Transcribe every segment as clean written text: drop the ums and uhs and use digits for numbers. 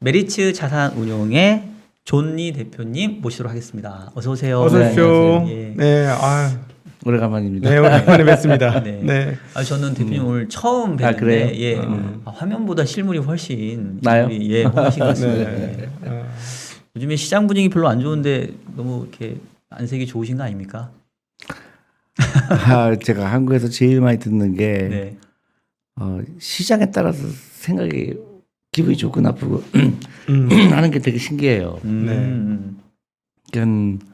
메리츠 자산운용의 존니 대표님 모시도록 하겠습니다. 어서 오세요. 어서 오십시오. 예. 네, 오래간만입니다. 네, 오랜만에 뵙습니다. 네. 네. 저는 대표님 오늘 처음 뵀는데 그래요? 예. 화면보다 실물이 훨씬 나요? 훨씬 같습니다. 네. 네. 요즘에 시장 분위기 별로 안 좋은데 너무 이렇게 안색이 좋으신 거 아닙니까? 제가 한국에서 제일 많이 듣는 게 네. 시장에 따라서 생각이 기분이 좋고 나쁘고 하는 게 되게 신기해요. 그러니까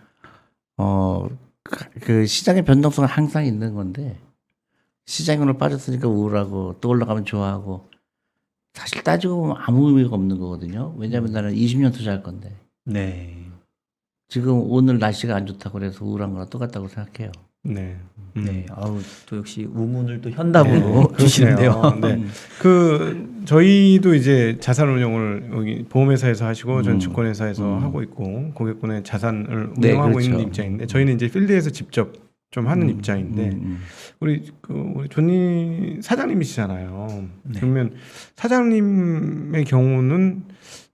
그 시장의 변동성은 항상 있는 건데 시장이 오늘 빠졌으니까 우울하고 또 올라가면 좋아하고 사실 따지고 보면 아무 의미가 없는 거거든요. 왜냐하면 나는 20년 투자할 건데 네. 지금 오늘 날씨가 안 좋다고 그래서 우울한 거랑 똑같다고 생각해요. 네. 네. 또 역시 우문을 또 현답으로 주시는데요. 네. 저희도 이제 자산운용을 여기 보험회사에서 하시고 전 증권회사에서 하고 있고 고객분의 자산을 네, 운영하고 그렇죠. 있는 입장인데 저희는 이제 필드에서 직접 좀 하는 입장인데 우리 존니 사장님이시잖아요. 네. 그러면 사장님의 경우는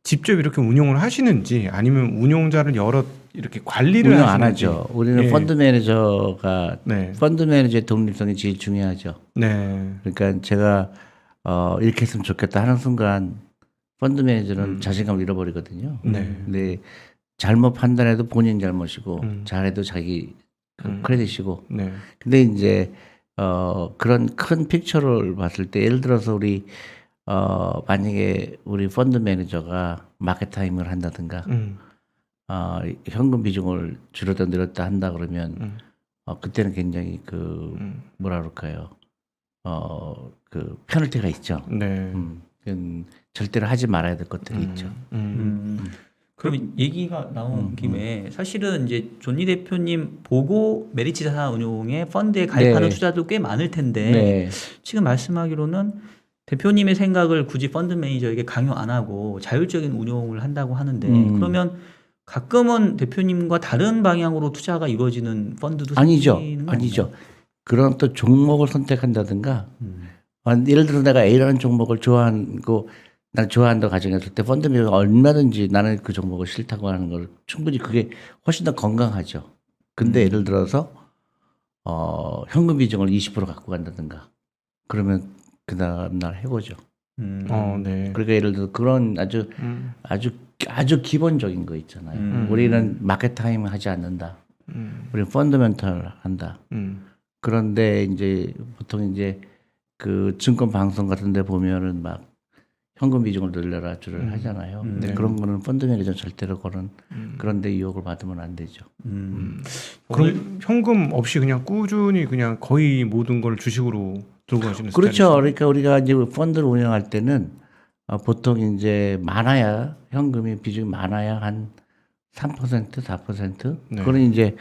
직접 이렇게 운용을 하시는지 아니면 운용자를 여러 이렇게 관리를 운영 안 하시는지. 하죠. 우리는 예. 펀드 매니저가 네. 펀드 매니저의 독립성이 제일 중요하죠. 네. 그러니까 제가 이렇게 했으면 좋겠다 하는 순간 펀드 매니저는 자신감을 잃어버리거든요. 네. 근데 잘못 판단해도 본인 잘못이고 음. 잘해도 자기 크레딧이고. 네. 근데 이제 그런 큰 픽처를 봤을 때 예를 들어서 우리 만약에 우리 펀드 매니저가 마켓 타임을 한다든가 현금 비중을 줄였다 늘렸다 한다 그러면 그때는 굉장히 뭐라 그럴까요? 그 페널티가 있죠. 네. 그건 절대로 하지 말아야 될 것들이 있죠. 그럼 얘기가 나온 김에 사실은 이제 존니 대표님 보고 메리츠 자산운용의 펀드에 가입하는 네. 투자도 꽤 많을 텐데 네. 지금 말씀하기로는 대표님의 생각을 굳이 펀드 매니저에게 강요 안 하고 자율적인 운용을 한다고 하는데 그러면 가끔은 대표님과 다른 방향으로 투자가 이루어지는 펀드도 아니죠. 생기는 거 아니죠. 그런 또 종목을 선택한다든가 예를 들어 내가 A라는 종목을 좋아하고 난 좋아한다고 가정했을 때 펀드 매니저가 얼마든지 나는 그 종목을 싫다고 하는 걸 충분히 그게 훨씬 더 건강하죠. 근데 예를 들어서 현금 비중을 20% 갖고 간다든가 그러면 그 다음날 해보죠. 네. 그러니까 예를 들어 그런 아주 기본적인 거 있잖아요. 우리는 마켓 타임 하지 않는다. 우리는 펀더멘털 한다. 그런데 이제 보통 이제 그 증권 방송 같은 데 보면은 막 현금 비중을 늘려라 줄을 하잖아요. 근데 그런 거는 펀드 매니저 절대로 그런 데 유혹을 받으면 안 되죠. 그럼 현금 없이 그냥 꾸준히 그냥 거의 모든 걸 주식으로 들고 가시는 그렇죠. 스타일이시죠? 그러니까 우리가 이제 펀드를 운영할 때는 보통 이제 많아야 현금이 비중이 많아야 한 3%, 4%. 네. 그건 이제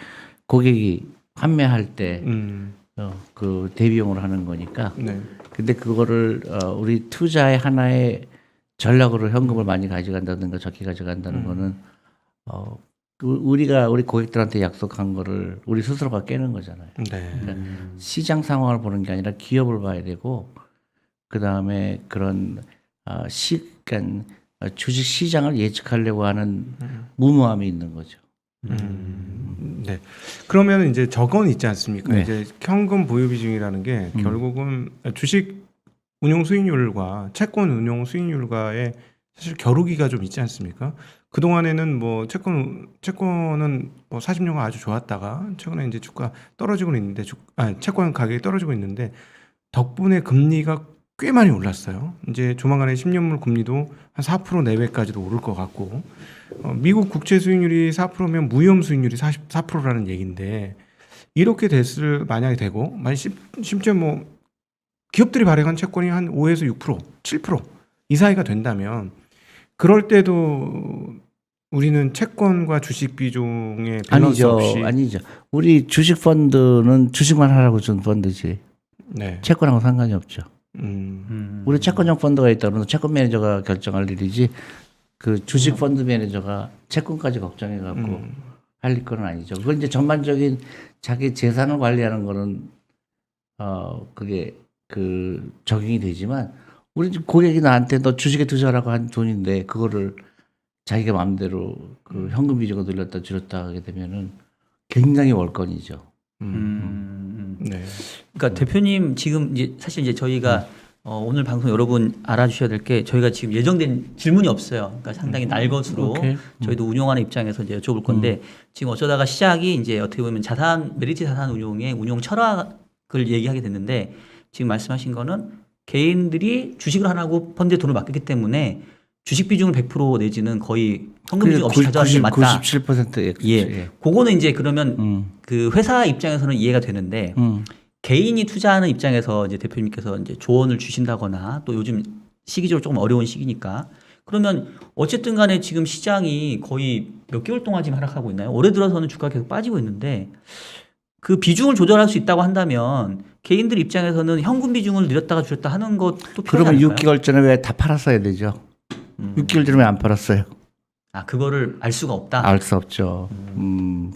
고객이 판매할 때 음. 그 대비용으로 하는 거니까. 네. 근데 그거를 우리 투자의 하나의 전략으로 현금을 많이 가져간다든가 적게 가져간다는 거는 우리 고객들한테 약속한 거를 우리 스스로가 깨는 거잖아요. 네. 그러니까 시장 상황을 보는 게 아니라 기업을 봐야 되고 그 다음에 그런 그러니까 주식 시장을 예측하려고 하는 무모함이 있는 거죠. 네. 그러면 이제 저건 있지 않습니까? 네. 이제 현금 보유 비중이라는 게 결국은 주식 운용 수익률과 채권 운용 수익률과의 사실 겨루기가 좀 있지 않습니까? 그 동안에는 뭐 채권은 뭐 40년간 아주 좋았다가 최근에 이제 주가 떨어지고 있는데 채권 가격이 떨어지고 있는데 덕분에 금리가 꽤 많이 올랐어요. 이제 조만간에 10년물 금리도 한 4% 내외까지도 오를 것 같고 미국 국채 수익률이 4%면 무염 수익률이 44%라는 얘기인데 이렇게 만약에 되고 심지어 뭐 기업들이 발행한 채권이 한 5에서 6%, 7% 이 사이가 된다면 그럴 때도 우리는 채권과 주식 비중의 밸런스 없이 아니죠. 우리 주식 펀드는 주식만 하라고 준 펀드지. 네. 채권하고 상관이 없죠. 음. 우리 채권형 펀드가 있다 그러면 채권 매니저가 결정할 일이지 그 주식 펀드 매니저가 채권까지 걱정해 갖고 할 건 아니죠. 그건 이제 전반적인 자기 재산을 관리하는 거는 그게 적용이 되지만 우리 고객이 나한테 너 주식에 투자하라고 한 돈인데 그거를 자기가 마음대로 그 현금 비중을 늘렸다 줄였다 하게 되면은 굉장히 월권이죠. 네. 그러니까 대표님 지금 이제 사실 이제 저희가 오늘 방송 여러분 알아주셔야 될 게 저희가 지금 예정된 질문이 없어요. 그러니까 상당히 날것으로 오케이. 저희도 운용하는 입장에서 이제 여쭤볼 건데 지금 어쩌다가 시작이 이제 어떻게 보면 메리츠 자산 운용의 운용 철학을 얘기하게 됐는데 지금 말씀하신 거는 개인들이 주식을 안 하고 펀드에 돈을 맡겼기 때문에 주식 비중을 100% 내지는 거의 현금 비중 없이 가져가는 게 맞다. 97%. 예. 그거는 이제 그러면 그 회사 입장에서는 이해가 되는데 개인이 투자하는 입장에서 이제 대표님께서 이제 조언을 주신다거나 또 요즘 시기적으로 조금 어려운 시기니까 그러면 어쨌든 간에 지금 시장이 거의 몇 개월 동안 지금 하락하고 있나요? 올해 들어서는 주가가 계속 빠지고 있는데 그 비중을 조절할 수 있다고 한다면 개인들 입장에서는 현금 비중을 늘렸다가 줄였다 하는 것도 필요하지 그러면 않을까요? 6개월 전에 왜 다 팔았어야 되죠? 6개월 전에 왜 안 팔았어요? 아 그거를 알 수가 없다. 알 수 없죠.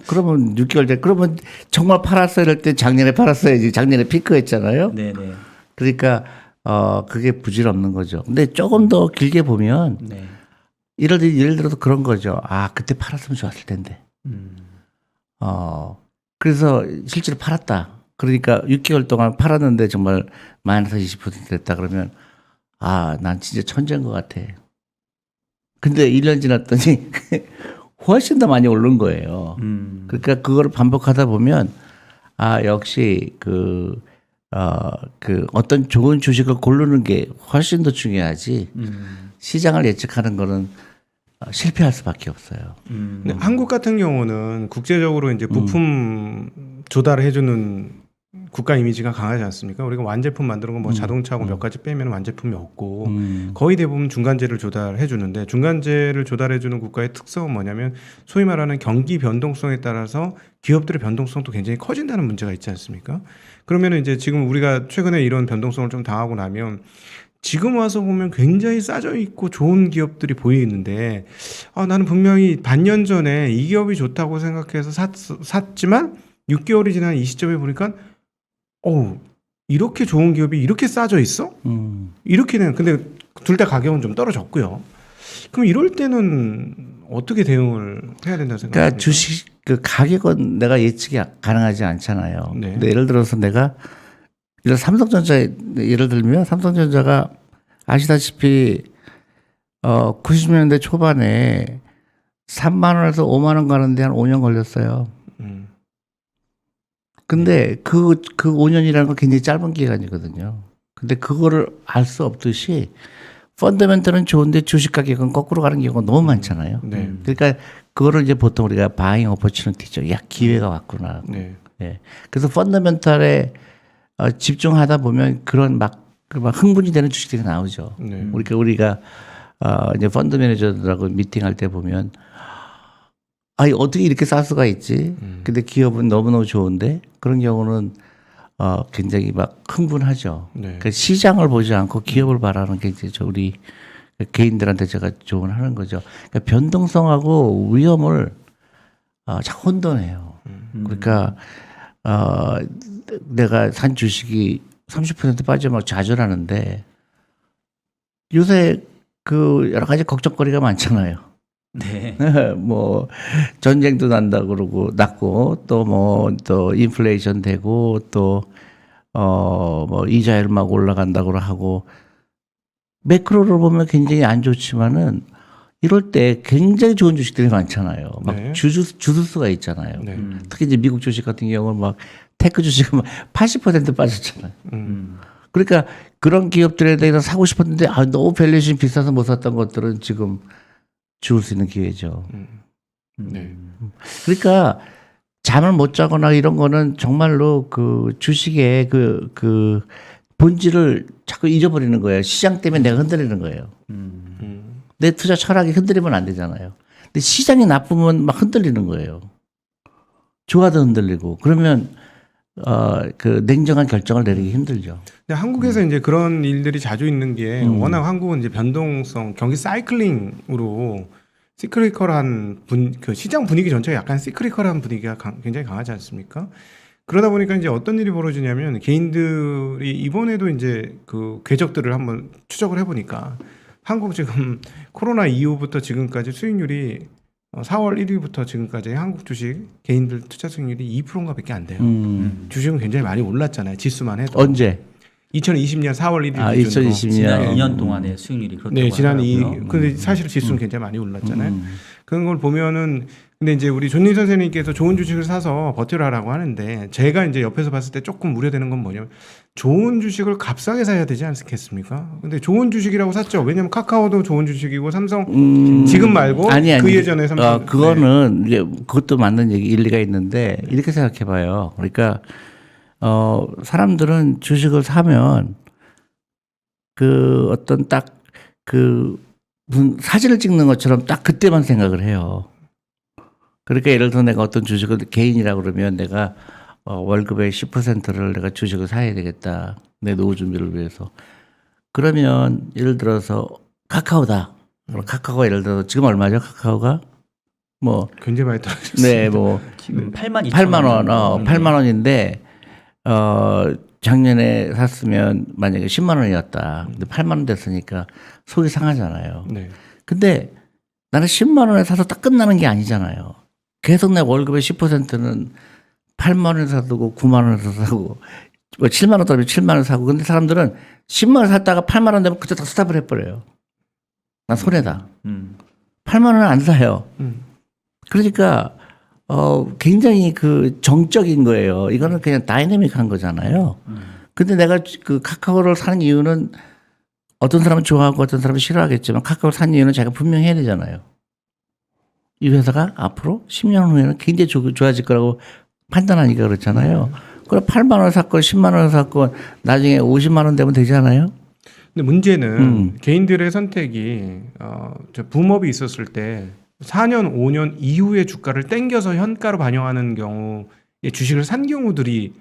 그러면 6개월 전에 그러면 정말 팔았어야 할 때 작년에 팔았어야지. 작년에 피크했잖아요. 네네. 그러니까 그게 부질없는 거죠. 근데 조금 더 길게 보면 네. 예를 들어서 그런 거죠. 아 그때 팔았으면 좋았을 텐데. 그래서 실제로 팔았다. 그러니까 6개월 동안 팔았는데 정말 마이너스 20% 됐다 그러면 아 난 진짜 천재인 것 같아. 근데 1년 지났더니 훨씬 더 많이 오른 거예요. 그러니까 그거를 반복하다 보면 아 역시 그 어떤 좋은 주식을 고르는 게 훨씬 더 중요하지. 시장을 예측하는 거는 실패할 수밖에 없어요. 근데 한국 같은 경우는 국제적으로 이제 부품 조달을 해주는 국가 이미지가 강하지 않습니까? 우리가 완제품 만드는 건 뭐 자동차하고 몇 가지 빼면 완제품이 없고 거의 대부분 중간재를 조달해 주는데 중간재를 조달해 주는 국가의 특성은 뭐냐면 소위 말하는 경기 변동성에 따라서 기업들의 변동성도 굉장히 커진다는 문제가 있지 않습니까? 그러면 이제 지금 우리가 최근에 이런 변동성을 좀 당하고 나면 지금 와서 보면 굉장히 싸져 있고 좋은 기업들이 보이는데 나는 분명히 반년 전에 이 기업이 좋다고 생각해서 샀지만 6개월이 지난 이 시점에 보니까 이렇게 좋은 기업이 이렇게 싸져 있어? 이렇게는 근데 둘 다 가격은 좀 떨어졌고요. 그럼 이럴 때는 어떻게 대응을 해야 된다고 생각하십니까? 그러니까 주식 그 가격은 내가 예측이 가능하지 않잖아요. 네. 근데 예를 들어서 내가 삼성전자 예를 들면 삼성전자가 아시다시피 90년대 초반에 3만 원에서 5만 원 가는데 한 5년 걸렸어요. 근데 그 5년이라는 건 굉장히 짧은 기간이거든요. 근데 그거를 알 수 없듯이 펀더멘털은 좋은데 주식 가격은 거꾸로 가는 경우가 너무 많잖아요. 네. 그러니까 그거를 이제 보통 우리가 바잉 오퍼튜니티죠. 야 기회가 왔구나. 네. 예. 그래서 펀더멘털에 집중하다 보면 그런 막 흥분이 되는 주식들이 나오죠. 네. 우리가 이제 펀드 매니저들하고 미팅할 때 보면 어떻게 이렇게 쌀 수가 있지? 근데 기업은 너무너무 좋은데 그런 경우는 굉장히 막 흥분하죠. 네. 그러니까 시장을 보지 않고 기업을 바라는 게 이제 우리 개인들한테 제가 조언하는 거죠. 그러니까 변동성하고 위험을 자꾸 혼돈해요. 그러니까 내가 산 주식이 30% 빠지면 좌절하는데 요새 그 여러 가지 걱정거리가 많잖아요. 네. 뭐 전쟁도 난다 그러고 났고 또 인플레이션 되고 또 뭐 이자율 막 올라간다고 하고 매크로를 보면 굉장히 안 좋지만은 이럴 때 굉장히 좋은 주식들이 많잖아요. 막 네. 주술수가 있잖아요. 네. 특히 이제 미국 주식 같은 경우는 막 테크 주식은 막 80% 빠졌잖아요. 그러니까 그런 기업들에 대해서 사고 싶었는데 너무 밸류에이션이 비싸서 못 샀던 것들은 지금 죽을 수 있는 기회죠. 네. 그러니까 잠을 못 자거나 이런 거는 정말로 그 주식의 그 본질을 자꾸 잊어버리는 거예요. 시장 때문에 내가 흔들리는 거예요. 내 투자 철학이 흔들리면 안 되잖아요. 근데 시장이 나쁘면 막 흔들리는 거예요. 좋아도 흔들리고 그러면 그 냉정한 결정을 내리기 힘들죠. 근데 한국에서 이제 그런 일들이 자주 있는 게 워낙 한국은 이제 변동성, 경기 사이클링으로 시크리컬한 그 시장 분위기 전체가 약간 시크리컬한 분위기가 굉장히 강하지 않습니까? 그러다 보니까 이제 어떤 일이 벌어지냐면 개인들이 이번에도 이제 그 궤적들을 한번 추적을 해보니까 한국 지금 코로나 이후부터 지금까지 수익률이 4월 1일부터 지금까지 한국 주식 개인들 투자 수익률이 2%인가 밖에 안 돼요. 주식은 굉장히 많이 올랐잖아요. 지수만 해도. 언제? 2020년 4월 1일 아, 기준으로. 2020년. 지난 2년 동안의 수익률이 그렇다고 네, 지난 하더라고요. 근데 사실 지수는 굉장히 많이 올랐잖아요. 그런 걸 보면은 근데 이제 우리 존니 선생님께서 좋은 주식을 사서 버텨라라고 하는데 제가 이제 옆에서 봤을 때 조금 우려되는 건 뭐냐면 좋은 주식을 값싸게 사야 되지 않겠습니까? 근데 좋은 주식이라고 샀죠. 왜냐면 카카오도 좋은 주식이고 삼성 지금 말고 아니. 그 예전에 삼성 그거는 이제 그것도 맞는 얘기 일리가 있는데 이렇게 생각해 봐요. 그러니까 사람들은 주식을 사면 그 어떤 딱 그 사진을 찍는 것처럼 딱 그때만 생각을 해요. 그러니까 예를 들어 내가 어떤 주식을 개인이라고 그러면 내가 월급의 10%를 내가 주식을 사야 되겠다. 내 노후 준비를 위해서. 그러면 예를 들어서 카카오다. 그럼 카카오가 예를 들어서 지금 얼마죠? 카카오가 뭐 굉장히 많이 떨어졌어요. 네, 뭐 지금 8만 2천 8만 원, 8만 원인데 작년에 샀으면 만약에 10만 원이었다. 근데 8만 원 됐으니까 속이 상하잖아요. 네. 근데 나는 10만 원에 사서 딱 끝나는 게 아니잖아요. 계속 내 월급의 10%는 8만 원에서 사고 9만 원에서 사고 뭐 7만 원 떨어지면 7만 원 사고 근데 사람들은 10만 원 샀다가 8만 원 되면 그때 다 스탑을 해버려요. 난 손해다. 8만 원은 안 사요. 그러니까 굉장히 그 정적인 거예요. 이거는 그냥 다이내믹한 거잖아요. 근데 내가 그 카카오를 사는 이유는 어떤 사람은 좋아하고 어떤 사람은 싫어하겠지만 카카오를 산 이유는 제가 분명히 해야 되잖아요. 이 회사가 앞으로 10년 후에는 굉장히 좋아질 거라고 판단하니까 그렇잖아요. 그럼 8만 원 샀건 10만 원 샀건 나중에 50만 원 되면 되잖아요. 근데 문제는 개인들의 선택이 저 붐업이 있었을 때 4년, 5년 이후의 주가를 땡겨서 현가로 반영하는 경우에 주식을 산 경우들이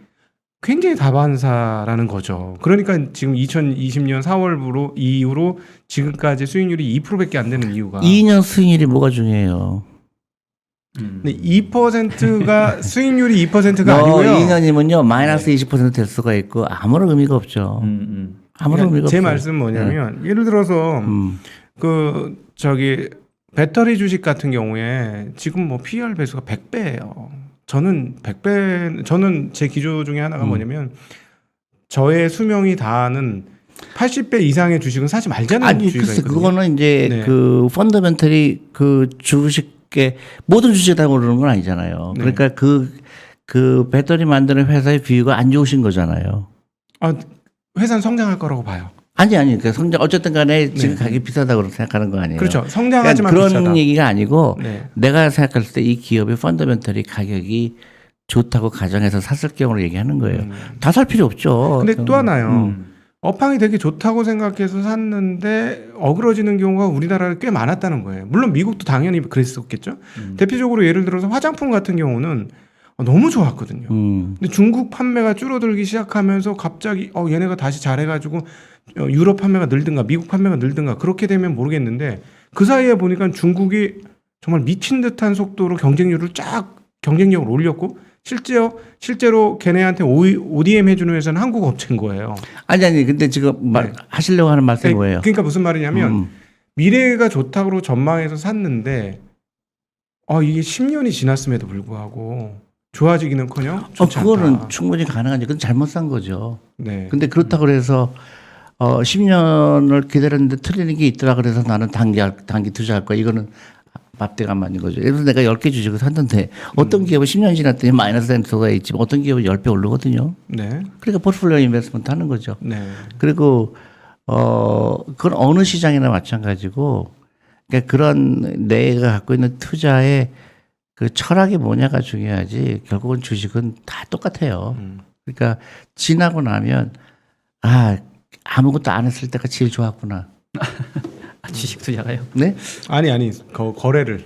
굉장히 다반사라는 거죠. 그러니까 지금 2020년 4월부로 이후로 지금까지 수익률이 2%밖에 안 되는 이유가 2년 수익률이 뭐가 중요해요? 근데 2%가 수익률이 2%가 아니고요. 2년이면요 마이너스 20% 될 수가 있고 아무런 의미가 없죠. 아무런 의미가 제 없어요. 말씀은 뭐냐면 예를 들어서 그 저기 배터리 주식 같은 경우에 지금 뭐 PER 배수가 100배예요. 저는 제 기조 중에 하나가 뭐냐면 저의 수명이 다하는 80배 이상의 주식은 사지 말자는 아니 주의가 글쎄 있거든요. 그거는 이제 네. 그 펀더멘털이 그 주식에 모든 주식이 다 오르는 건 아니잖아요. 네. 그러니까 그 배터리 만드는 회사의 비유가 안 좋으신 거잖아요. 회사는 성장할 거라고 봐요. 아니 그 성장 어쨌든 간에 지금 네. 가격이 비싸다고 생각하는 거 아니에요. 그렇죠. 성장하지만 그러니까 그런 비싸다. 얘기가 아니고 네. 내가 생각할 때 이 기업의 펀더멘털이 가격이 좋다고 가정해서 샀을 경우를 얘기하는 거예요. 다 살 필요 없죠. 근데 또 하나요. 업황이 되게 좋다고 생각해서 샀는데 어그러지는 경우가 우리나라에 꽤 많았다는 거예요. 물론 미국도 당연히 그랬었겠죠. 대표적으로 예를 들어서 화장품 같은 경우는 너무 좋았거든요. 근데 중국 판매가 줄어들기 시작하면서 갑자기 얘네가 다시 잘해가지고 유럽 판매가 늘든가 미국 판매가 늘든가 그렇게 되면 모르겠는데 그 사이에 보니까 중국이 정말 미친 듯한 속도로 경쟁력을 올렸고 실제로 걔네한테 ODM 해주는 회사는 한국 업체인 거예요. 아니 근데 지금 네. 하시려고 하는 말씀이 뭐예요? 그러니까 무슨 말이냐면 미래가 좋다고 전망해서 샀는데 이게 10년이 지났음에도 불구하고 좋아지기는커녕 좋지 그거는 않다. 충분히 가능한지 그건 잘못 산 거죠. 네. 근데 그렇다고 해서 10년을 기다렸는데 틀리는 게 있더라 그래서 나는 단기 투자할 거야. 이거는 맞대가 맞는 거죠. 예를 들어서 내가 10개 주식을 샀는데 어떤 기업은 10년 지났더니 마이너스 된 수가 있지만 어떤 기업은 10배 오르거든요. 네. 그러니까 포트폴리오 인베스트먼트 하는 거죠. 네. 그리고 그건 어느 시장이나 마찬가지고 그러니까 그런 내가 갖고 있는 투자의 그 철학이 뭐냐가 중요하지 결국은 주식은 다 똑같아요. 그러니까 지나고 나면 아무것도 안 했을 때가 제일 좋았구나. 주식 투자가요? 네? 아니 거래를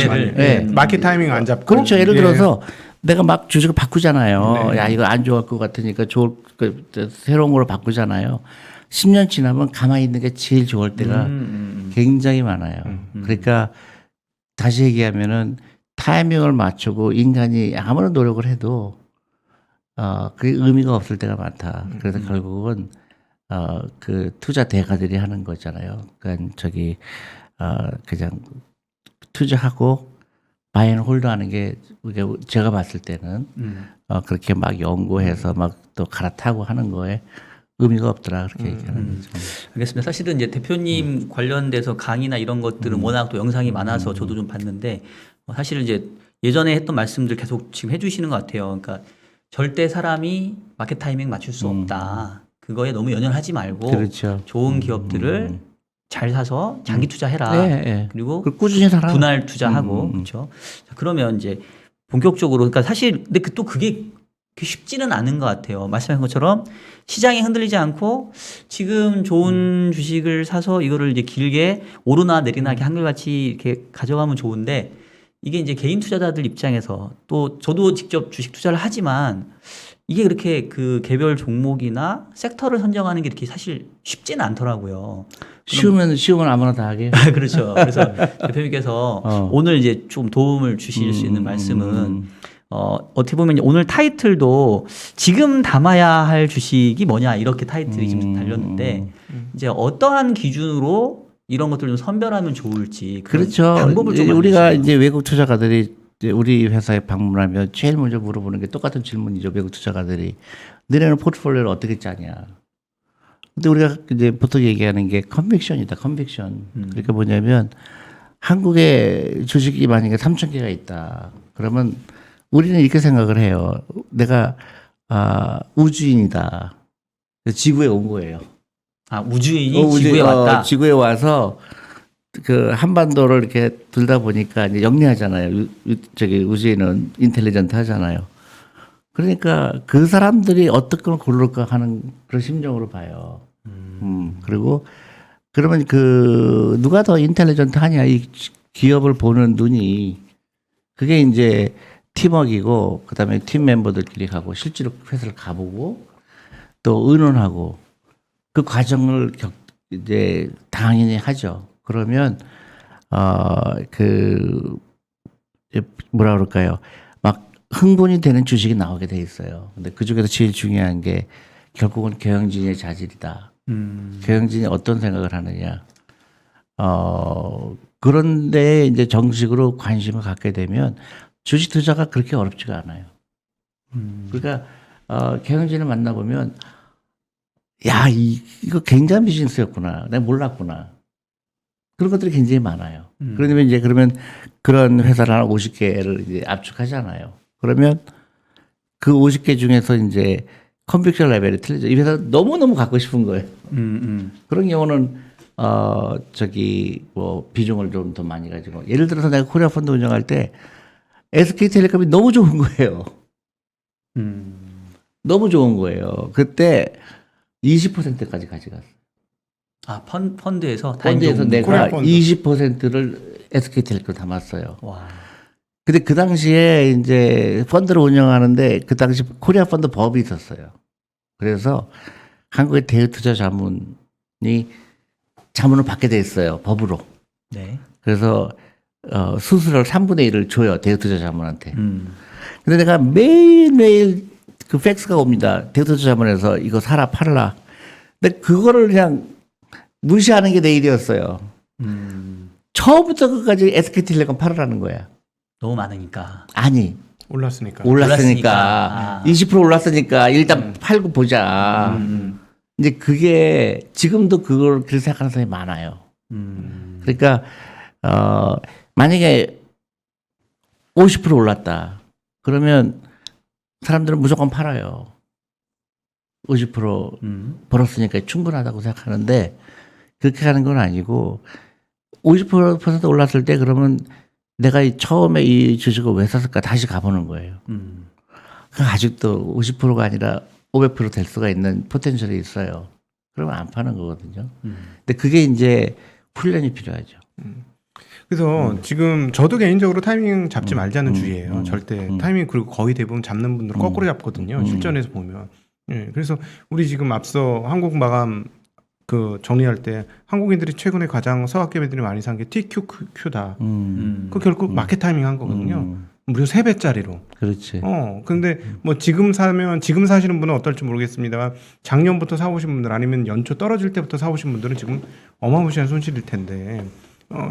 많이. 네. 마켓 타이밍 안 잡고. 그렇죠. 예를 들어서 내가 막 주식을 바꾸잖아요. 네. 야 이거 안 좋을 것 같으니까 새로운 걸로 바꾸잖아요. 10년 지나면 가만히 있는 게 제일 좋을 때가 굉장히 많아요. 그러니까 다시 얘기하면은 타이밍을 맞추고 인간이 아무런 노력을 해도 그게 의미가 없을 때가 많다. 그래서 결국은 그 투자 대가들이 하는 거잖아요. 그러니까 그냥 투자하고 바이앤홀드 하는 게 제가 봤을 때는 그렇게 막 연구해서 막 또 갈아타고 하는 거에 의미가 없더라 그렇게 얘기하는 거죠. 알겠습니다. 사실은 이제 대표님 관련돼서 강의나 이런 것들은 워낙 또 영상이 많아서 저도 좀 봤는데 사실 이제 예전에 했던 말씀들 계속 지금 해주시는 것 같아요. 그러니까 절대 사람이 마켓 타이밍 맞출 수 없다. 그거에 너무 연연하지 말고 그렇죠. 좋은 기업들을 잘 사서 장기 투자해라. 네. 그리고 꾸준히 살아. 분할 투자하고 그렇죠. 자, 그러면 이제 본격적으로 그러니까 사실 근데 또 그게 쉽지는 않은 것 같아요. 말씀하신 것처럼 시장이 흔들리지 않고 지금 좋은 주식을 사서 이거를 이제 길게 오르나 내리나 이렇게 한결같이 이렇게 가져가면 좋은데 이게 이제 개인 투자자들 입장에서 또 저도 직접 주식 투자를 하지만 이게 그렇게 그 개별 종목이나 섹터를 선정하는 게 이렇게 사실 쉽지는 않더라고요. 쉬우면 아무나 다 하게. 그렇죠. 그래서 대표님께서 오늘 이제 좀 도움을 주실 수 있는 말씀은 어떻게 보면 오늘 타이틀도 지금 담아야 할 주식이 뭐냐 이렇게 타이틀이 지금 달렸는데 이제 어떠한 기준으로 이런 것들 좀 선별하면 좋을지 그렇죠. 방법을 좀 우리가 알려주세요. 이제 외국 투자가들이 이제 우리 회사에 방문하면 제일 먼저 물어보는 게 똑같은 질문이죠. 외국 투자가들이 너네는 포트폴리오를 어떻게 짜냐. 근데 우리가 이제 보통 얘기하는 게 컨빅션이다. 컨빅션. 그러니까 뭐냐면 한국에 주식이 만약에 3,000개가 있다. 그러면 우리는 이렇게 생각을 해요. 내가 우주인이다. 지구에 온 거예요. 아, 우주인이 지구에 왔다. 지구에 와서 그 한반도를 이렇게 둘다 보니까 이제 영리하잖아요. 우주인은 인텔리전트 하잖아요. 그러니까 그 사람들이 어떤 걸 고를까 하는 그런 심정으로 봐요. 그리고 그러면 누가 더 인텔리전트 하냐 이 기업을 보는 눈이 그게 이제 팀워크이고 그다음에 팀 멤버들끼리 가고 실제로 회사를 가보고 또 의논하고 그 과정을 이제 당연히 하죠. 그러면 뭐라 그럴까요? 막 흥분이 되는 주식이 나오게 돼 있어요. 근데 그 중에서 제일 중요한 게 결국은 경영진의 자질이다. 경영진이 어떤 생각을 하느냐. 그런데 이제 정식으로 관심을 갖게 되면 주식 투자가 그렇게 어렵지가 않아요. 그러니까 경영진을 만나보면 야, 이거 굉장한 비즈니스였구나. 내가 몰랐구나. 그런 것들이 굉장히 많아요. 그러면 그런 회사를 한 50개를 이제 압축하잖아요. 그러면 그 50개 중에서 이제 컨빅션 레벨이 틀리죠. 이 회사 너무너무 갖고 싶은 거예요. 그런 경우는 비중을 좀 더 많이 가지고 예를 들어서 내가 코리아 펀드 운영할 때 SK텔레콤이 너무 좋은 거예요. 너무 좋은 거예요. 그때 20%까지 가져갔어요. 아, 펀드에서 내가 펀드. 20%를 SK텔레콤 담았어요. 와. 근데 그 당시에 이제 펀드를 운영하는데 그 당시 코리아 펀드 법이 있었어요. 그래서 한국의 대투자 자문이 자문을 받게 돼 있어요. 법으로. 네. 그래서 수수료를 3분의 1을 줘요. 대투자 자문한테. 근데 내가 매일매일 그 팩스가 옵니다. 대투자 자문에서 이거 사라 팔라. 근데 그거를 그냥 무시하는 게 내 일이었어요. 처음부터 끝까지 SK텔레콤 팔으라는 거야. 너무 많으니까. 아니. 올랐으니까. 올랐으니까. 20% 올랐으니까 일단 팔고 보자. 이제 그게 지금도 그렇게 생각하는 사람이 많아요. 그러니까 만약에 50% 올랐다. 그러면 사람들은 무조건 팔아요. 50% 벌었으니까 충분하다고 생각하는데 그렇게 하는 건 아니고 50% 올랐을 때 그러면 내가 처음에 이 주식을 왜 샀을까 다시 가보는 거예요. 아직도 50%가 아니라 500% 될 수가 있는 포텐셜이 있어요. 그러면 안 파는 거거든요. 근데 그게 이제 훈련이 필요하죠. 그래서 지금 저도 개인적으로 타이밍 잡지 말자는 주의예요. 절대 타이밍 그리고 거의 대부분 잡는 분들은 거꾸로 잡거든요. 실전에서 보면. 예, 그래서 우리 지금 앞서 한국 마감 그 정리할 때 한국인들이 최근에 가장 서학 개미들이 많이 산 게 TQQ다. 그 결국 마켓 타이밍 한 거거든요. 무려 3배짜리로. 그렇지. 근데 뭐 지금 사시는 분은 어떨지 모르겠습니다만 작년부터 사오신 분들 아니면 연초 떨어질 때부터 사오신 분들은 지금 어마무시한 손실일 텐데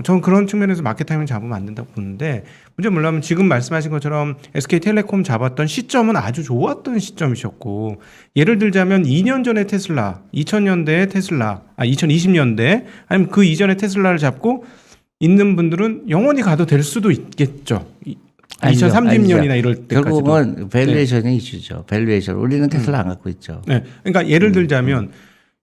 저는 그런 측면에서 마켓 타이밍 잡으면 안 된다고 보는데 문제는 뭐냐면 지금 말씀하신 것처럼 SK텔레콤 잡았던 시점은 아주 좋았던 시점이셨고 예를 들자면 2년 전에 테슬라, 2000년대에 테슬라, 2020년대 아니면 그 이전에 테슬라를 잡고 있는 분들은 영원히 가도 될 수도 있겠죠. 2030년이나 이럴 때까지도. 결국은 밸류에이션이 이슈죠. 밸류에이션. 우리는 테슬라 안 갖고 있죠. 네. 그러니까 예를 들자면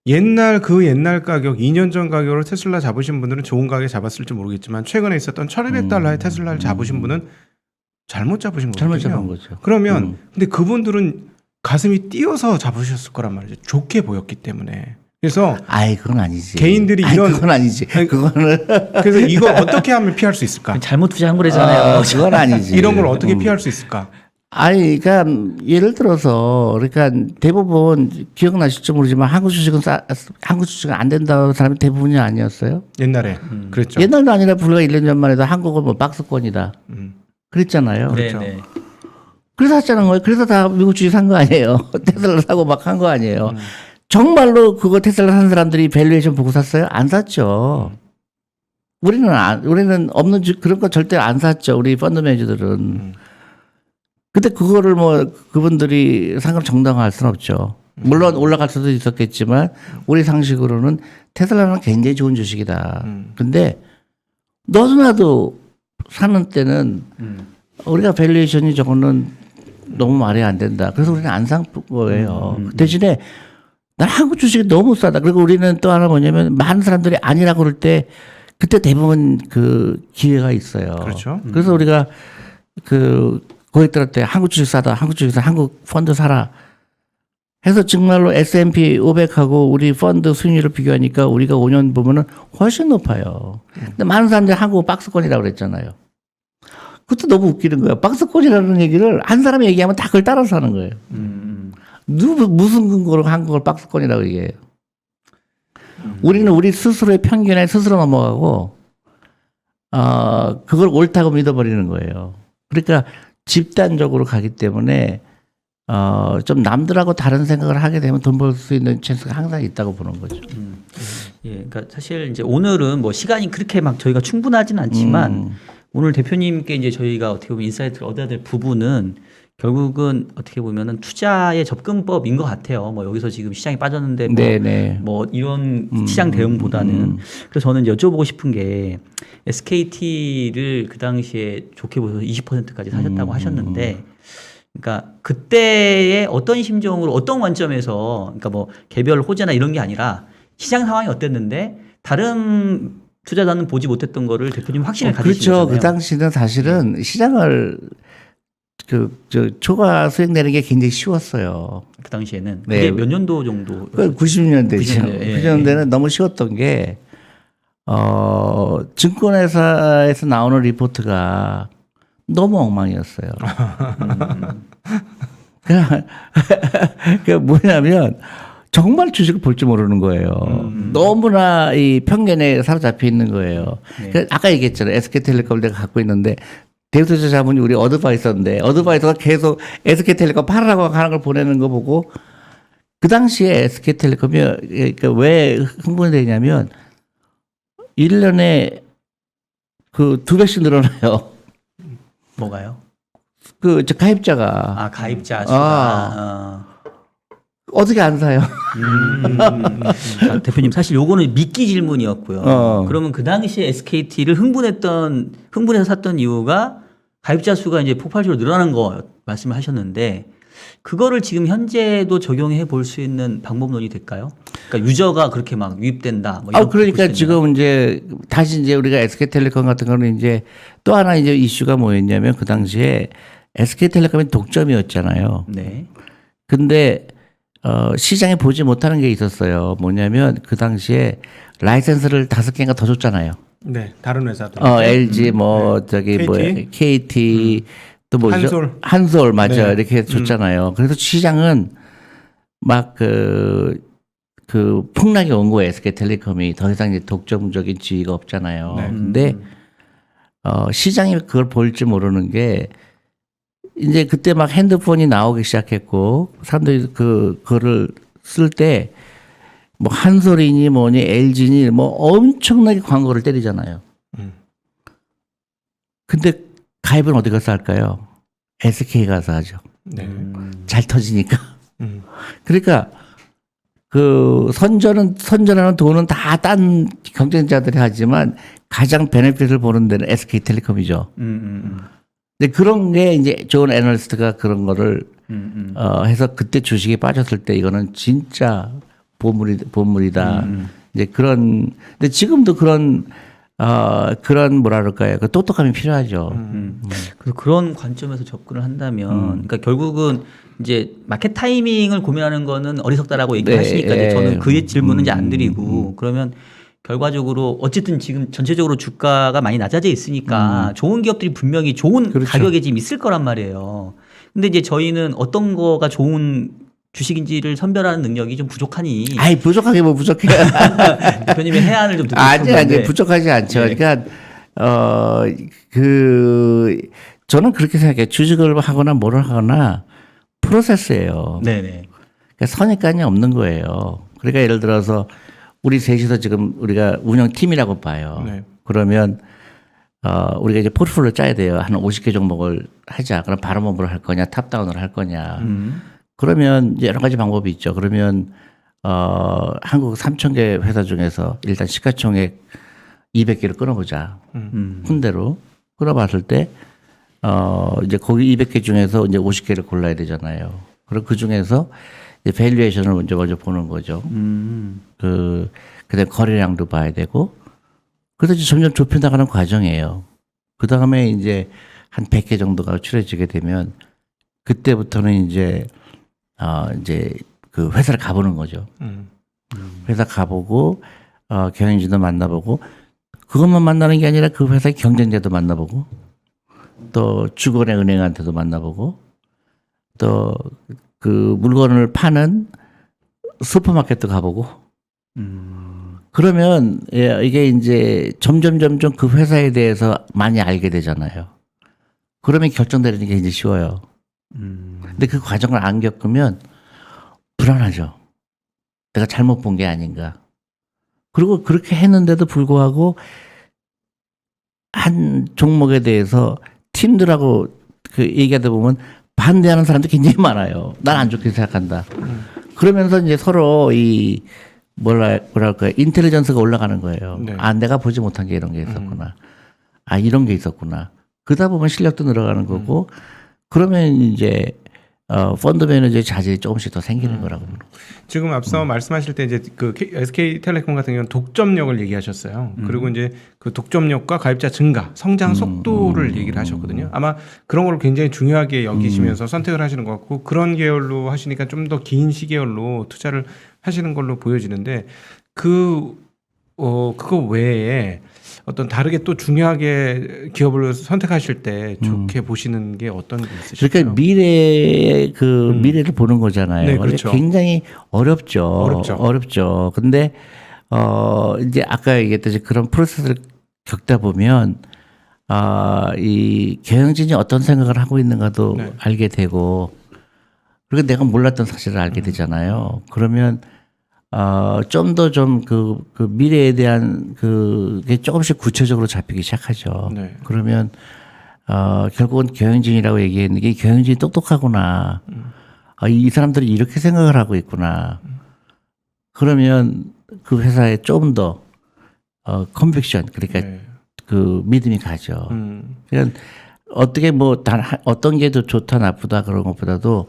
옛날 가격 2년 전 가격으로 테슬라 잡으신 분들은 좋은 가격에 잡았을지 모르겠지만 최근에 있었던 1,200달러의 테슬라를 잡으신 분은 잘못 잡으신 거거든요. 잘못 잡은 거죠. 그러면 근데 그분들은 가슴이 뛰어서 잡으셨을 거란 말이죠. 좋게 보였기 때문에. 그래서 그건 아니지. 개인들이 이런 그건 아니지. 그거는 그래서 이걸 어떻게 하면 피할 수 있을까? 잘못 투자한 거래잖아요. 그건 아니지. 이런 걸 어떻게 피할 수 있을까? 그러니까 예를 들어서 그러니까 대부분 기억나실지 모르지만 한국 주식은 안 된다는 사람이 대부분이 아니었어요. 옛날에 그랬죠. 옛날도 아니라 불과 1년 전만 해도 한국은 뭐 박스권이다. 그랬잖아요. 그렇죠. 네. 그래서 샀자는 거예요. 그래서 다 미국 주식 산 거 아니에요. 테슬라 사고 막 한 거 아니에요. 정말로 그거 테슬라 산 사람들이 밸류에이션 보고 샀어요? 안 샀죠. 우리는 없는 그런 거 절대 안 샀죠. 우리 펀드 매니저들은. 근데 그거를 뭐 그분들이 상금 정당화할 수는 없죠. 물론 올라갈 수도 있었겠지만 우리 상식으로는 테슬라는 굉장히 좋은 주식이다. 근데 너도 나도 사는 때는 우리가 밸류에이션이 저거는 너무 말이 안 된다. 그래서 우리는 안 산 거예요. 대신에 난 한국 주식이 너무 싸다. 그리고 우리는 또 하나 뭐냐면 많은 사람들이 아니라고 그럴 때 그때 대부분 그 기회가 있어요. 그렇죠. 그래서 우리가 그 고객들한테 한국 주식 사다, 한국 주식 사, 한국 펀드 사라 해서 정말로 S&P 500하고 우리 펀드 수익률을 비교하니까 우리가 5년 보면은 훨씬 높아요. 근데 많은 사람들이 한국 박스권이라고 그랬잖아요. 그것도 너무 웃기는 거예요. 박스권이라는 얘기를 한 사람이 얘기하면 다 그걸 따라서 하는 거예요. 무슨 근거로 한국을 박스권이라고 얘기해요. 우리는 우리 스스로의 편견에 스스로 넘어가고 그걸 옳다고 믿어버리는 거예요. 그러니까 집단적으로 가기 때문에 좀 남들하고 다른 생각을 하게 되면 돈 벌 수 있는 찬스가 항상 있다고 보는 거죠. 예, 그러니까 사실 이제 오늘은 뭐 시간이 그렇게 막 저희가 충분하진 않지만 오늘 대표님께 이제 저희가 어떻게 보면 인사이트를 얻어야 될 부분은 결국은 어떻게 보면은 투자의 접근법인 것 같아요. 뭐 여기서 지금 시장이 빠졌는데 뭐 이런 시장 대응보다는 그래서 저는 이제 여쭤보고 싶은 게 SKT를 그 당시에 좋게 보셔서 20%까지 사셨다고 하셨는데, 그러니까 그때의 어떤 심정으로 어떤 관점에서 그러니까 뭐 개별 호재나 이런 게 아니라 시장 상황이 어땠는데 다른 투자자는 보지 못했던 거를 대표님 확신을 가지시잖아요. 그렇죠. 그 당시는 사실은 시장을 초과 수익 내는 게 굉장히 쉬웠어요. 그 당시에는 네. 그게 몇 년도 정도? 90년대죠. 90년대는 예. 너무 쉬웠던 게 증권회사에서 나오는 리포트가 너무 엉망이었어요. 그 뭐냐면 정말 주식을 볼 줄 모르는 거예요. 너무나 이 편견에 사로잡혀 있는 거예요. 네. 아까 얘기했잖아요. SK텔레콤 내가 갖고 있는데 대표투자 자문이 우리 어드바이서인데 어드바이서가 계속 SK텔레콤 팔으라고 하는 걸 보내는 거 보고 그 당시에 SK텔레콤이 그러니까 왜 흥분이 되냐면 1년에 그 2배씩 늘어나요. 뭐가요? 저 가입자가. 가입자 수가. 어떻게 안 사요? 자, 대표님 사실 요거는 미끼 질문이었고요. 그러면 그 당시에 SKT를 흥분해서 샀던 이유가 가입자 수가 이제 폭발적으로 늘어난 거 말씀을 하셨는데 그거를 지금 현재도 적용해 볼 수 있는 방법론이 될까요? 그러니까 유저가 그렇게 막 유입된다. 뭐 이런 그러니까 지금 이제 다시 이제 우리가 SK텔레콤 같은 거는 이제 또 하나 이제 이슈가 뭐였냐면 그 당시에 SK텔레콤이 독점이었잖아요. 네. 근데 시장에 보지 못하는 게 있었어요. 뭐냐면 그 당시에 라이센스를 5개인가 더 줬잖아요. 네, 다른 회사들. LG 뭐 저기 KT? 뭐야 KT 또 뭐죠? 한솔 맞아요. 네. 이렇게 줬잖아요. 그래서 시장은 막 그 폭락이 온 거예요. SK텔레콤이 더 이상 이제 독점적인 지위가 없잖아요. 네. 근데 시장이 그걸 볼지 모르는 게 이제 그때 막 핸드폰이 나오기 시작했고 사람들이 그거를 쓸 때 뭐 한솔이니 뭐니 LG니 뭐 엄청나게 광고를 때리잖아요. 근데 가입은 어디 가서 할까요? SK 가서 하죠. 네. 잘 터지니까. 그러니까 그 선전하는 돈은 다 딴 경쟁자들이 하지만 가장 베네핏을 보는 데는 SK텔레콤이죠. 근데 그런 게 이제 좋은 애널리스트가 그런 거를 해서 그때 주식에 빠졌을 때 이거는 진짜 보물이다. 이제 그런 근데 지금도 그런 뭐라 그럴까요? 그 똑똑함이 필요하죠. 그래서 그런 관점에서 접근을 한다면, 그러니까 결국은 이제 마켓 타이밍을 고민하는 거는 어리석다라고 얘기하시니까 이제 저는 그 질문은 이제 안 드리고 그러면 결과적으로 어쨌든 지금 전체적으로 주가가 많이 낮아져 있으니까 좋은 기업들이 분명히 좋은 그렇죠. 가격에 지금 있을 거란 말이에요. 근데 이제 저희는 어떤 거가 좋은 주식인지를 선별하는 능력이 좀 부족하니 아이 부족하게 뭐 부족해. 대표님의 해안을 좀 듣고 아니 싶은데 부족하지 않죠. 네. 그러니까 저는 그렇게 생각해요. 주식을 하거나 뭐를 하거나 프로세스예요. 네네. 그러니까 선입관이 없는 거예요. 그러니까 예를 들어서 우리 셋이서 지금 우리가 운영팀이라고 봐요. 네. 그러면 우리가 이제 포트폴리오 짜야 돼요. 한 50개 종목을 하자. 그럼 바로몸으로 할 거냐, 탑다운으로 할 거냐. 그러면 이제 여러 가지 방법이 있죠. 그러면 한국 3,000개 회사 중에서 일단 시가총액 200개를 끊어보자. hun대로 끊어봤을 때 이제 거기 200개 중에서 이제 50개를 골라야 되잖아요. 그럼 그 중에서 이제 밸류에이션을 먼저 보는 거죠. 그다음에 거래량도 봐야 되고, 그래서 이제 점점 좁혀나가는 과정이에요. 그 다음에 이제 한 100개 정도가 추려지게 되면 그때부터는 이제 그 회사를 가보는 거죠. 회사 가보고 경영진도 만나보고, 그것만 만나는 게 아니라 그 회사의 경쟁자도 만나보고, 또 주거래 은행한테도 만나보고, 또 그 물건을 파는 슈퍼마켓도 가보고. 그러면 이게 이제 점점 그 회사에 대해서 많이 알게 되잖아요. 그러면 결정되는 게 이제 쉬워요. 근데 그 과정을 안 겪으면 불안하죠. 내가 잘못 본 게 아닌가. 그리고 그렇게 했는데도 불구하고 한 종목에 대해서 팀들하고 그 얘기하다 보면 반대하는 사람도 굉장히 많아요. 난 안 좋게 생각한다. 그러면서 이제 서로 이 뭐랄까요, 인텔리전스가 올라가는 거예요. 네. 아, 내가 보지 못한 게 이런 게 있었구나. 아, 이런 게 있었구나. 그러다 보면 실력도 늘어가는 거고, 그러면 이제 펀드 매니저의 자질이 조금씩 더 생기는 거라고. 지금 앞서 말씀하실 때 이제 그 SK텔레콤 같은 경우는 독점력을 얘기하셨어요. 그리고 이제 그 독점력과 가입자 증가, 성장 속도를 얘기를 하셨거든요. 아마 그런 걸 굉장히 중요하게 여기시면서 선택을 하시는 것 같고, 그런 계열로 하시니까 좀 더 긴 시계열로 투자를 하시는 걸로 보여지는데, 그거 외에 어떤 다르게 또 중요하게 기업을 선택하실 때 좋게 보시는 게 어떤 게 있으실까요? 그러니까 미래를 보는 거잖아요. 네, 그렇죠. 굉장히 어렵죠. 어렵죠. 근데 이제 아까 얘기했듯이 그런 프로세스를 겪다 보면 이 경영진이 어떤 생각을 하고 있는가도 네. 알게 되고, 그리고 내가 몰랐던 사실을 알게 되잖아요. 그러면 좀 더 그 미래에 대한 그게 조금씩 구체적으로 잡히기 시작하죠. 네. 그러면 결국은 경영진이라고 얘기했는 게 경영진이 똑똑하구나. 이 사람들이 이렇게 생각을 하고 있구나. 그러면 그 회사에 좀 더 컨빅션, 그러니까 네. 그 믿음이 가죠. 그러니까 어떻게 뭐 어떤 게 더 좋다 나쁘다 그런 것보다도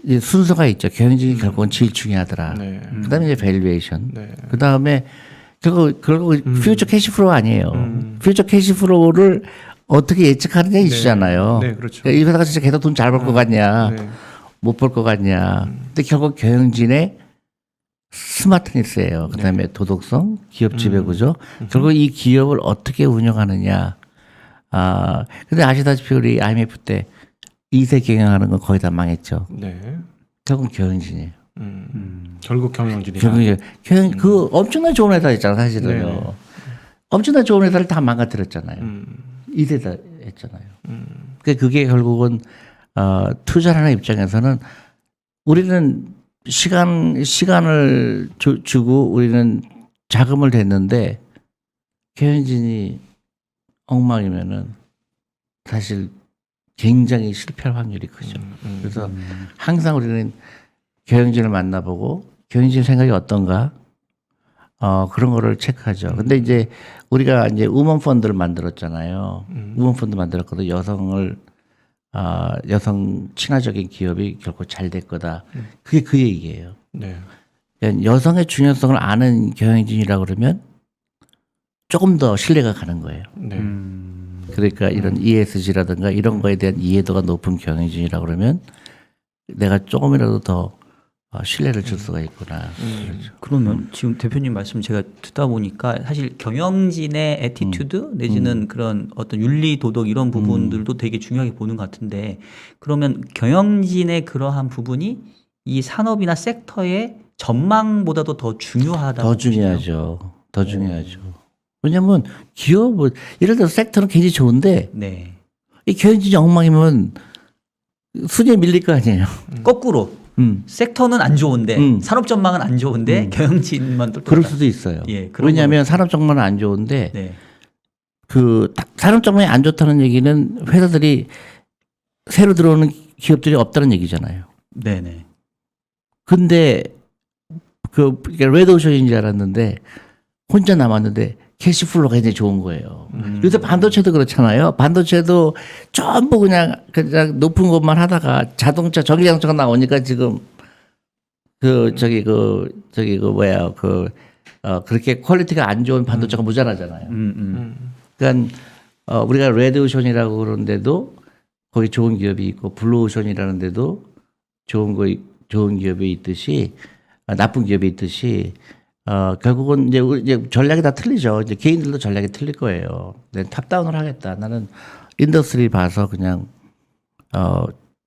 이제 순서가 있죠. 경영진이 결국은 제일 중요하더라. 네. 그다음에 이제 밸류에이션. 네. 그다음에 결국 퓨처 캐시플로우 아니에요. 퓨처 캐시플로우를 어떻게 예측하느냐 이시잖아요. 네, 그렇죠. 그러니까 이 회사가 진짜 계속 돈 잘 벌 것 같냐, 네. 못 벌 것 같냐. 근데 결국 경영진의 스마트니스예요. 그다음에 도덕성, 기업 지배구조. 결국 이 기업을 어떻게 운영하느냐. 근데 아시다시피 우리 IMF 때 2세 경영하는 건 거의 다 망했죠. 네. 결국 경영진이에요. 결국 경영진이다. 결국 그 엄청나게 좋은 회사 있잖아, 사실은요. 네. 엄청나게 좋은 회사를 다 망가뜨렸잖아요. 2세다 했잖아요. 그게 결국은 투자하는 입장에서는 우리는 시간을 주고 우리는 자금을 댔는데 경영진이 엉망이면은 사실 굉장히 실패할 확률이 크죠. 그래서 항상 우리는 경영진을 만나보고 경영진 생각이 어떤가 그런 거를 체크하죠. 근데 이제 우리가 이제 우먼 펀드를 만들었잖아요. 우먼 펀드 만들었거든. 여성 친화적인 기업이 결코 잘 될 거다. 그게 그 얘기예요. 네. 그러니까 여성의 중요성을 아는 경영진이라고 그러면 조금 더 신뢰가 가는 거예요. 네. 그러니까 이런 ESG라든가 이런 거에 대한 이해도가 높은 경영진이라고 그러면 내가 조금이라도 더 신뢰를 줄 수가 있구나. 그렇죠. 그러면 지금 대표님 말씀 제가 듣다 보니까 사실 경영진의 애티튜드 내지는 그런 어떤 윤리 도덕 이런 부분들도 되게 중요하게 보는 것 같은데 그러면 경영진의 그러한 부분이 이 산업이나 섹터의 전망보다도 더 중요하다고 더 중요하죠. 더 중요하죠. 왜냐하면 기업은 예를 들어서 섹터는 굉장히 좋은데 네. 이 경영진이 엉망이면 순위에 밀릴 거 아니에요. 거꾸로 섹터는 안 좋은데 산업 전망은 안 좋은데 경영진만 똘똘 그럴 수도 있어요. 예, 그런 왜냐하면 산업 전망은 안 좋은데 네. 산업 전망이 안 좋다는 얘기는 회사들이 새로 들어오는 기업들이 없다는 얘기잖아요. 네네. 근데 그러니까 레드오션인 줄 알았는데 혼자 남았는데 캐시플로가 굉장히 좋은 거예요. 요새 반도체도 그렇잖아요. 반도체도 전부 그냥 높은 것만 하다가 전기 자동차가 나오니까 지금 그렇게 퀄리티가 안 좋은 반도체가 모자라잖아요. 그러니까 우리가 레드오션이라고 그러는데도 거기 좋은 기업이 있고 블루오션이라는 데도 좋은 기업이 있듯이 나쁜 기업이 있듯이 결국은 이제 전략이 다 틀리죠. 이제 개인들도 전략이 틀릴 거예요. 난 탑다운을 하겠다. 나는 인더스트리 봐서 그냥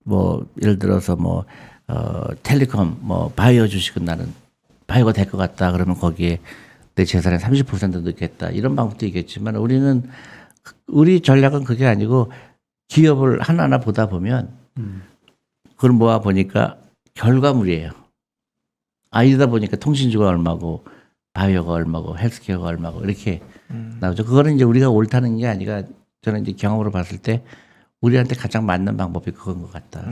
뭐 예를 들어서 텔레콤 바이오 주식은 나는 바이오가 될 것 같다. 그러면 거기에 내 재산의 30% 넣겠다. 이런 방법도 있겠지만 우리 전략은 그게 아니고 기업을 하나하나 보다 보면 그걸 모아 보니까 결과물이에요. 이러다 보니까 통신주가 얼마고 바이오가 얼마고 헬스케어가 얼마고 이렇게 나오죠. 그거는 이제 우리가 옳다는 게 아니라 저는 이제 경험으로 봤을 때 우리한테 가장 맞는 방법이 그건 것 같다.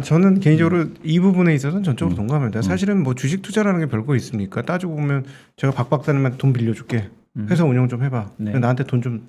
저는 개인적으로 이 부분에 있어서는 전적으로 동감합니다. 사실은 뭐 주식 투자라는 게 별거 있습니까? 따지고 보면 제가 박 박사님한테 돈 빌려줄게. 회사 운영 좀 해봐. 네. 나한테 돈 좀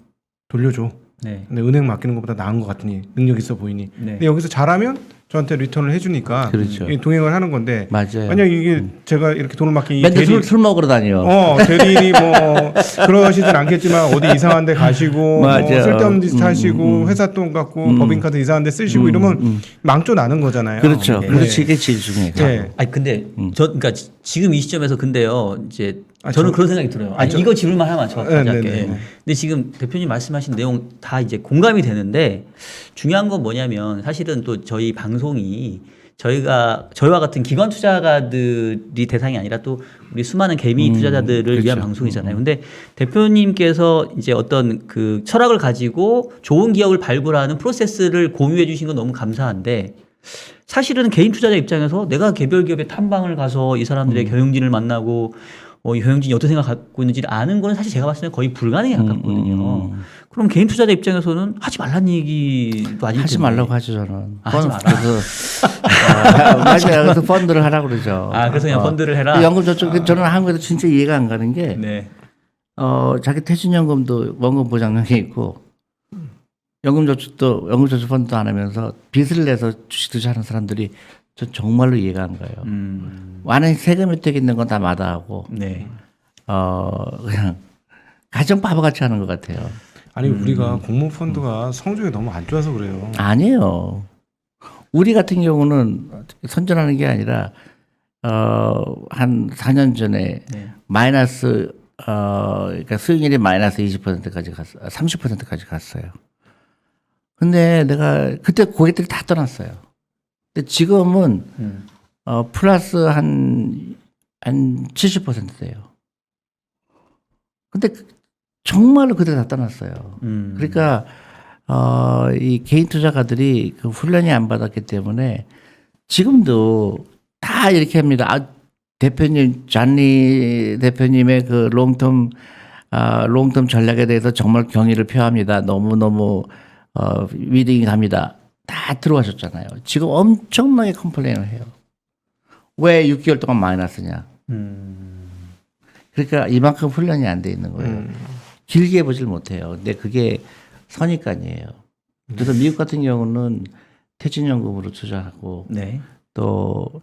돌려줘. 네. 근데 은행 맡기는 것보다 나은 것 같으니 능력 있어 보이니. 네. 근데 여기서 잘하면 저한테 리턴을 해주니까 그렇죠. 동행을 하는 건데 맞아요. 만약 이게 제가 이렇게 돈을 맡긴 이 맨날 술 먹으러 다녀. 대리인이 뭐 그러시진 않겠지만 어디 이상한 데 가시고 뭐 맞아요. 쓸데없는 짓 하시고 회사 돈 갖고 법인카드 이상한 데 쓰시고 이러면 망조 나는 거잖아요. 그렇죠. 네. 그렇지. 이게 제일 중요해요. 네. 아니 근데 그러니까 지금 이 시점에서 근데요 이제 저는 저- 그런 생각이 들어요. 이거 질문만 하나만 저 네, 할게. 네, 네. 근데 지금 대표님 말씀하신 내용 다 이제 공감이 되는데 중요한 건 뭐냐면 사실은 또 저희 방송이 저희와 같은 기관 투자가들이 대상이 아니라 또 우리 수많은 개미 투자자들을 그렇죠. 위한 방송이잖아요. 근데 대표님께서 이제 어떤 그 철학을 가지고 좋은 기업을 발굴하는 프로세스를 공유해 주신 건 너무 감사한데 사실은 개인 투자자 입장에서 내가 개별 기업에 탐방을 가서 이 사람들의 경영진을 만나고 이 경영진이 어떤 생각 갖고 있는지를 아는 거는 사실 제가 봤을 때 거의 불가능에 가깝거든요. 그럼 개인 투자자 입장에서는 하지 말란 얘기도 아닐 하지 텐데. 말라고 하죠 저는. 하지 마라. 맞아요. 그래서 펀드를 하라고 그러죠. 그래서 그냥 펀드를 해라. 연금 저축 저는 한국에도 진짜 이해가 안 가는 게 네. 자기 퇴직연금도 원금 보장형이 있고 연금저축 펀드도 안 하면서 빚을 내서 주식 투자하는 사람들이 저 정말로 이해가 안 가요. 많은 세금 혜택 있는 건 다 마다하고 네. 그냥 가정 바보같이 하는 것 같아요. 아니 우리가 공모 펀드가 성적이 너무 안 좋아서 그래요. 아니에요. 우리 같은 경우는 선전하는 게 아니라 한 4년 전에 네. 마이너스 그러니까 수익률이 마이너스 20%까지 갔어요. 30%까지 갔어요. 근데 내가 그때 고객들이 다 떠났어요. 근데 지금은 플러스 한 70% 돼요. 근데 정말로 그대로 다 떠났어요. 그러니까 이 개인 투자가들이 그 훈련이 안 받았기 때문에 지금도 다 이렇게 합니다. 대표님 잔리 대표님의 그 롱텀 전략에 대해서 정말 경의를 표합니다. 너무 위딩이 갑니다. 다 들어가셨잖아요. 지금 엄청나게 컴플레인을 해요. 왜 6개월 동안 마이너스냐? 그러니까 이만큼 훈련이 안 돼 있는 거예요. 길게 보질 못해요. 근데 그게 선입관이에요. 그래서 미국 같은 경우는 퇴직연금으로 투자하고 네. 또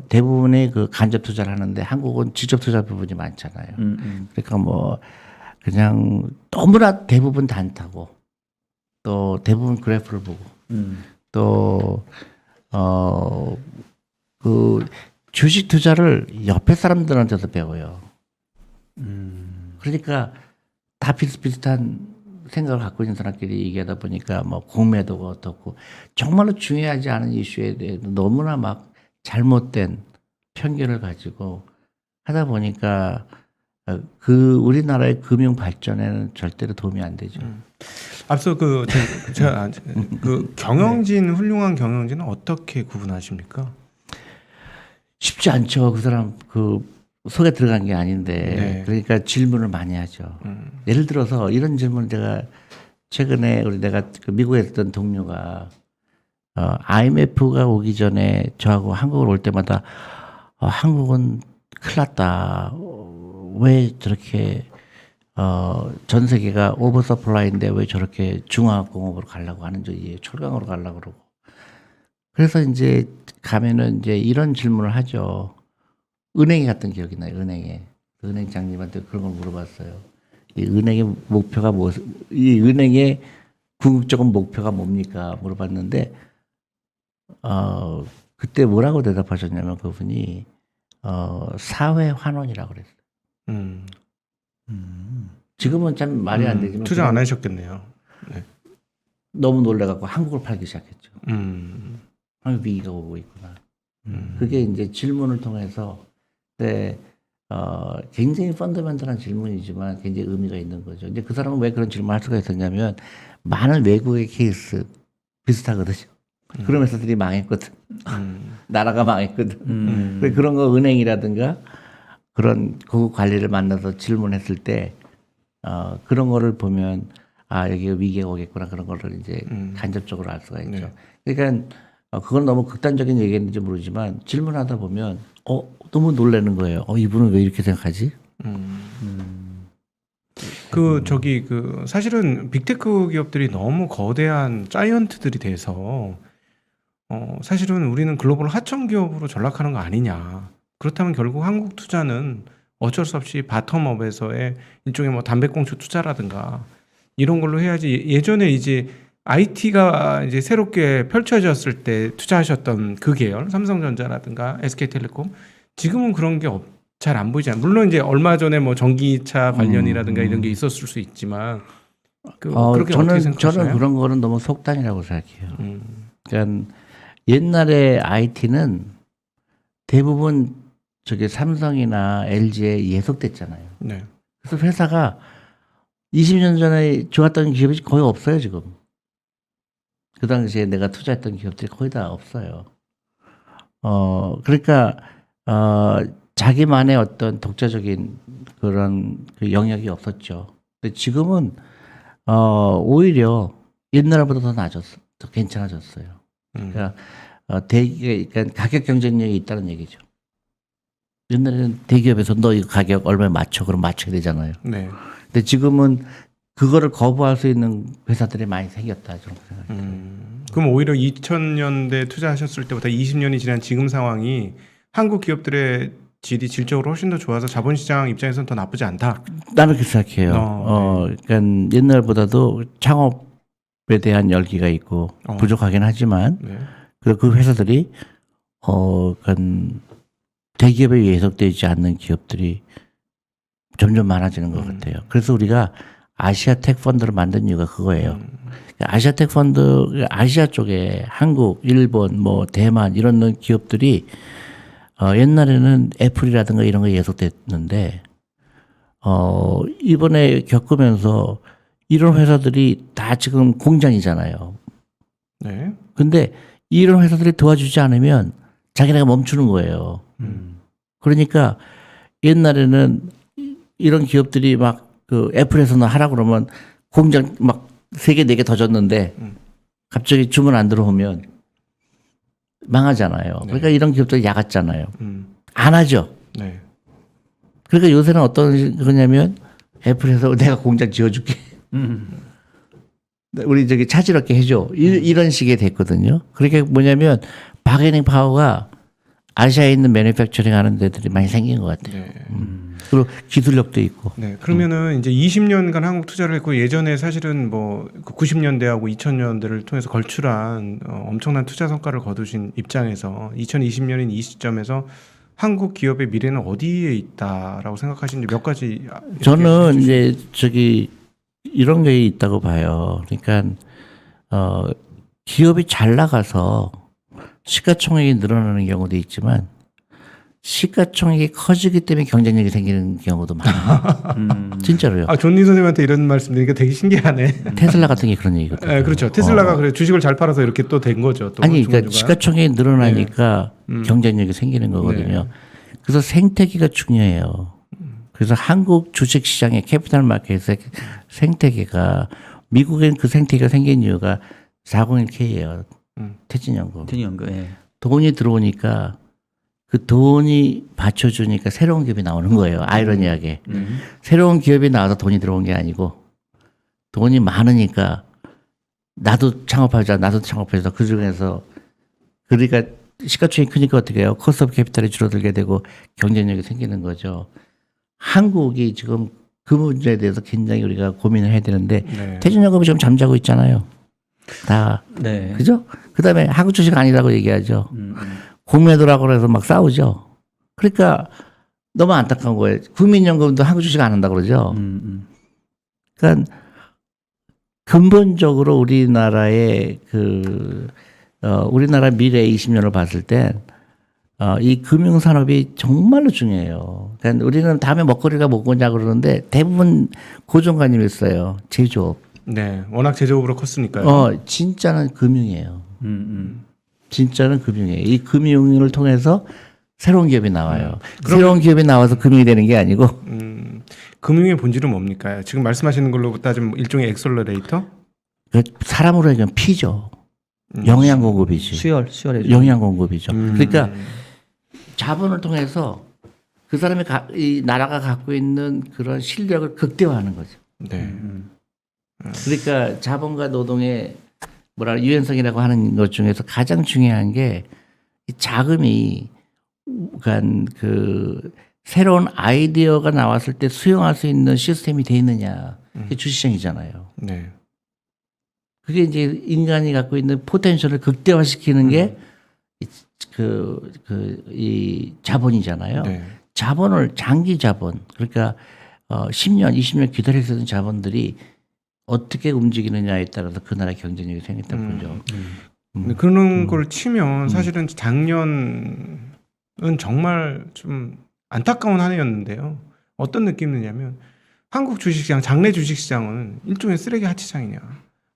대부분의 그 간접 투자를 하는데 한국은 직접 투자 부분이 많잖아요. 그러니까 뭐 그냥 너무나 대부분 단타고 또 대부분 그래프를 보고 또 그 주식 투자를 옆에 사람들한테서 배워요. 그러니까 다 비슷비슷한 생각을 갖고 있는 사람끼리 얘기하다 보니까 뭐 공매도가 어떻고 정말로 중요하지 않은 이슈에 대해 너무나 막 잘못된 편견을 가지고 하다 보니까 그 우리나라의 금융 발전에는 절대로 도움이 안 되죠. 앞서 제가 그 경영진 훌륭한 경영진은 어떻게 구분하십니까? 쉽지 않죠. 그 사람 그 속에 들어간 게 아닌데 네. 그러니까 질문을 많이 하죠. 예를 들어서 이런 질문 제가 최근에 내가 그 미국에 있던 동료가 IMF가 오기 전에 저하고 한국을 올 때마다 한국은 큰일 났다. 왜 저렇게 전 세계가 오버서플라이인데 왜 저렇게 중화공업으로 가려고 하는 지 철강으로 가려고 그러고. 그래서 이제 가면은 이제 이런 질문을 하죠. 은행에 갔던 기억이 나요. 은행장님한테 그런 걸 물어봤어요. 이 은행의 목표가 이 은행의 궁극적인 목표가 뭡니까? 물어봤는데 그때 뭐라고 대답하셨냐면 그분이 사회 환원이라고 그랬어요. 지금은 참 말이 안 되지만 투자 안 하셨겠네요. 네. 너무 놀래갖고 한국을 팔기 시작했죠. 한국 위기가 오고 있구나. 그게 이제 질문을 통해서 굉장히 펀더멘털한 질문이지만 굉장히 의미가 있는 거죠. 이제 그 사람은 왜 그런 질문을 할 수가 있었냐면 많은 외국의 케이스 비슷하거든요. 그런 회사들이 망했거든. 나라가 망했거든. 그런 거 은행이라든가 그런 고급 관리를 만나서 질문했을 때 그런 거를 보면 여기 위기가 오겠구나 그런 거를 이제 간접적으로 알 수가 있죠. 네. 그러니까 그건 너무 극단적인 얘기인지 모르지만 질문하다 보면 너무 놀라는 거예요. 이분은 왜 이렇게 생각하지? 사실은 빅테크 기업들이 너무 거대한 자이언트들이 돼서 사실은 우리는 글로벌 하청 기업으로 전락하는 거 아니냐. 그렇다면 결국 한국 투자는 어쩔 수 없이 바텀업에서의 일종의 뭐 담배꽁초 투자라든가 이런 걸로 해야지. 예전에 이제 IT가 이제 새롭게 펼쳐졌을 때 투자하셨던 그 계열, 삼성전자라든가 SK텔레콤, 지금은 그런 게 잘 안 보이잖아요. 물론 이제 얼마 전에 뭐 전기차 관련이라든가 이런 게 있었을 수 있지만 그렇게 어떻게 생각하세요? 저는 그런 거는 너무 속단이라고 생각해요. 그러니까 옛날에 IT는 대부분 저기 삼성이나 LG에 예속됐잖아요. 네. 그래서 회사가 20년 전에 좋았던 기업이 거의 없어요, 지금. 그 당시에 내가 투자했던 기업들이 거의 다 없어요. 그러니까, 자기만의 어떤 독자적인 그런 그 영역이 없었죠. 근데 지금은, 오히려 옛날보다 더 나아졌어. 더 괜찮아졌어요. 그러니까, 그러니까 가격 경쟁력이 있다는 얘기죠. 옛날에는 대기업에서 너 이거 가격 얼마에 맞춰? 그럼 맞춰야 되잖아요. 네. 근데 지금은 그거를 거부할 수 있는 회사들이 많이 생겼다. 저는 생각해요. 그럼 오히려 2000년대 투자하셨을 때보다 20년이 지난 지금 상황이 한국 기업들의 질이 질적으로 훨씬 더 좋아서 자본시장 입장에서는 더 나쁘지 않다. 나는 그렇게 생각해요. 그러니까 옛날보다도 창업에 대한 열기가 있고 부족하긴 하지만 네. 그리고 그 회사들이 그러니까 대기업에 예속되지 않는 기업들이 점점 많아지는 것 같아요. 그래서 우리가 아시아텍 펀드를 만든 이유가 그거예요. 아시아텍 펀드, 아시아 쪽에 한국, 일본, 뭐 대만 이런 기업들이 옛날에는 애플이라든가 이런 거 예속됐는데 이번에 겪으면서 이런 회사들이 다 지금 공장이잖아요. 네. 근데 이런 회사들이 도와주지 않으면 자기네가 멈추는 거예요. 그러니까 옛날에는 이런 기업들이 막 그 애플에서는 하라 그러면 공장 막 3개, 4개 더 줬는데 갑자기 주문 안 들어오면 망하잖아요. 그러니까 이런 기업들이 야갔잖아요. 안 하죠. 네. 그러니까 요새는 어떤 거냐면 애플에서 내가 공장 지어줄게. 우리 저기 차질없게 해줘. 이런 식이 됐거든요. 그러니까 뭐냐면 바게닝 파워가 아시아에 있는 매니팩처링 하는 데들이 많이 생긴 것 같아요. 네. 그리고 기술력도 있고. 네. 그러면은 이제 20년간 한국 투자를 했고 예전에 사실은 뭐 90년대하고 2000년대를 통해서 걸출한 엄청난 투자 성과를 거두신 입장에서 2020년인 이 시점에서 한국 기업의 미래는 어디에 있다라고 생각하시는지 몇 가지 저는 이제 저기 이런 게 있다고 봐요. 그러니까 기업이 잘 나가서 시가총액이 늘어나는 경우도 있지만 시가총액이 커지기 때문에 경쟁력이 생기는 경우도 많아요. 진짜로요. 아, 존니 선생님한테 이런 말씀드리니까 되게 신기하네. 테슬라 같은 게 그런 얘기거든요. 네, 그렇죠. 테슬라가 그래 주식을 잘 팔아서 이렇게 또 된 거죠. 또 아니, 그러니까 중간중간. 시가총액이 늘어나니까 경쟁력이 생기는 거거든요. 네. 그래서 생태계가 중요해요. 그래서 한국 주식시장의 캐피탈 마켓의 생태계가 미국엔 그 생태계가 생긴 이유가 401k예요. 퇴직연금. 퇴직연금. 예. 돈이 들어오니까 그 돈이 받쳐주니까 새로운 기업이 나오는 거예요. 아이러니하게. 새로운 기업이 나와서 돈이 들어온 게 아니고 돈이 많으니까 나도 창업하자, 나도 창업하자. 그 중에서 그러니까 시가총액이 크니까 어떻게 해요? 코스트 오브 캐피탈이 줄어들게 되고 경쟁력이 생기는 거죠. 한국이 지금 그 문제에 대해서 굉장히 우리가 고민을 해야 되는데 네. 퇴직연금이 지금 잠자고 있잖아요. 다. 네. 그죠? 그 다음에 한국 주식 아니라고 얘기하죠. 공매도라고 해서 막 싸우죠. 그러니까 너무 안타까운 거예요. 국민연금도 한국 주식 안 한다고 그러죠. 그러니까 근본적으로 우리나라의 우리나라 미래 20년을 봤을 때 이 금융산업이 정말로 중요해요. 그러니까 우리는 다음에 먹거리가 뭐냐 그러는데 대부분 고정관념이 있어요. 제조업. 네. 워낙 제조업으로 컸으니까요. 진짜는 금융이에요. 진짜는 금융이에요. 이 금융을 통해서 새로운 기업이 나와요. 새로운 기업이 나와서 금융이 되는 게 아니고. 금융의 본질은 뭡니까? 지금 말씀하시는 걸로 따지면 일종의 엑셀러레이터? 사람으로 얘기하면 피죠. 영양 공급이지. 수혈. 영양 공급이죠. 그러니까 자본을 통해서 그 사람이 이 나라가 갖고 있는 그런 실력을 극대화하는 거죠. 네. 그러니까 자본과 노동의 유연성이라고 하는 것 중에서 가장 중요한 게 이 자금이 그러니까 그 새로운 아이디어가 나왔을 때 수용할 수 있는 시스템이 돼 있느냐. 그게 주시장이잖아요. 네. 그게 이제 인간이 갖고 있는 포텐셜을 극대화시키는 게 이 자본이잖아요. 네. 자본을 장기 자본 그러니까 10년, 20년 기다릴 수 있는 자본들이 어떻게 움직이느냐에 따라서 그 나라의 경쟁력이 생겼다는 거죠. 그런 걸 치면 사실은 작년은 정말 좀 안타까운 한 해였는데요. 어떤 느낌이냐면 한국 주식시장, 장내 주식시장은 일종의 쓰레기 하치장이냐,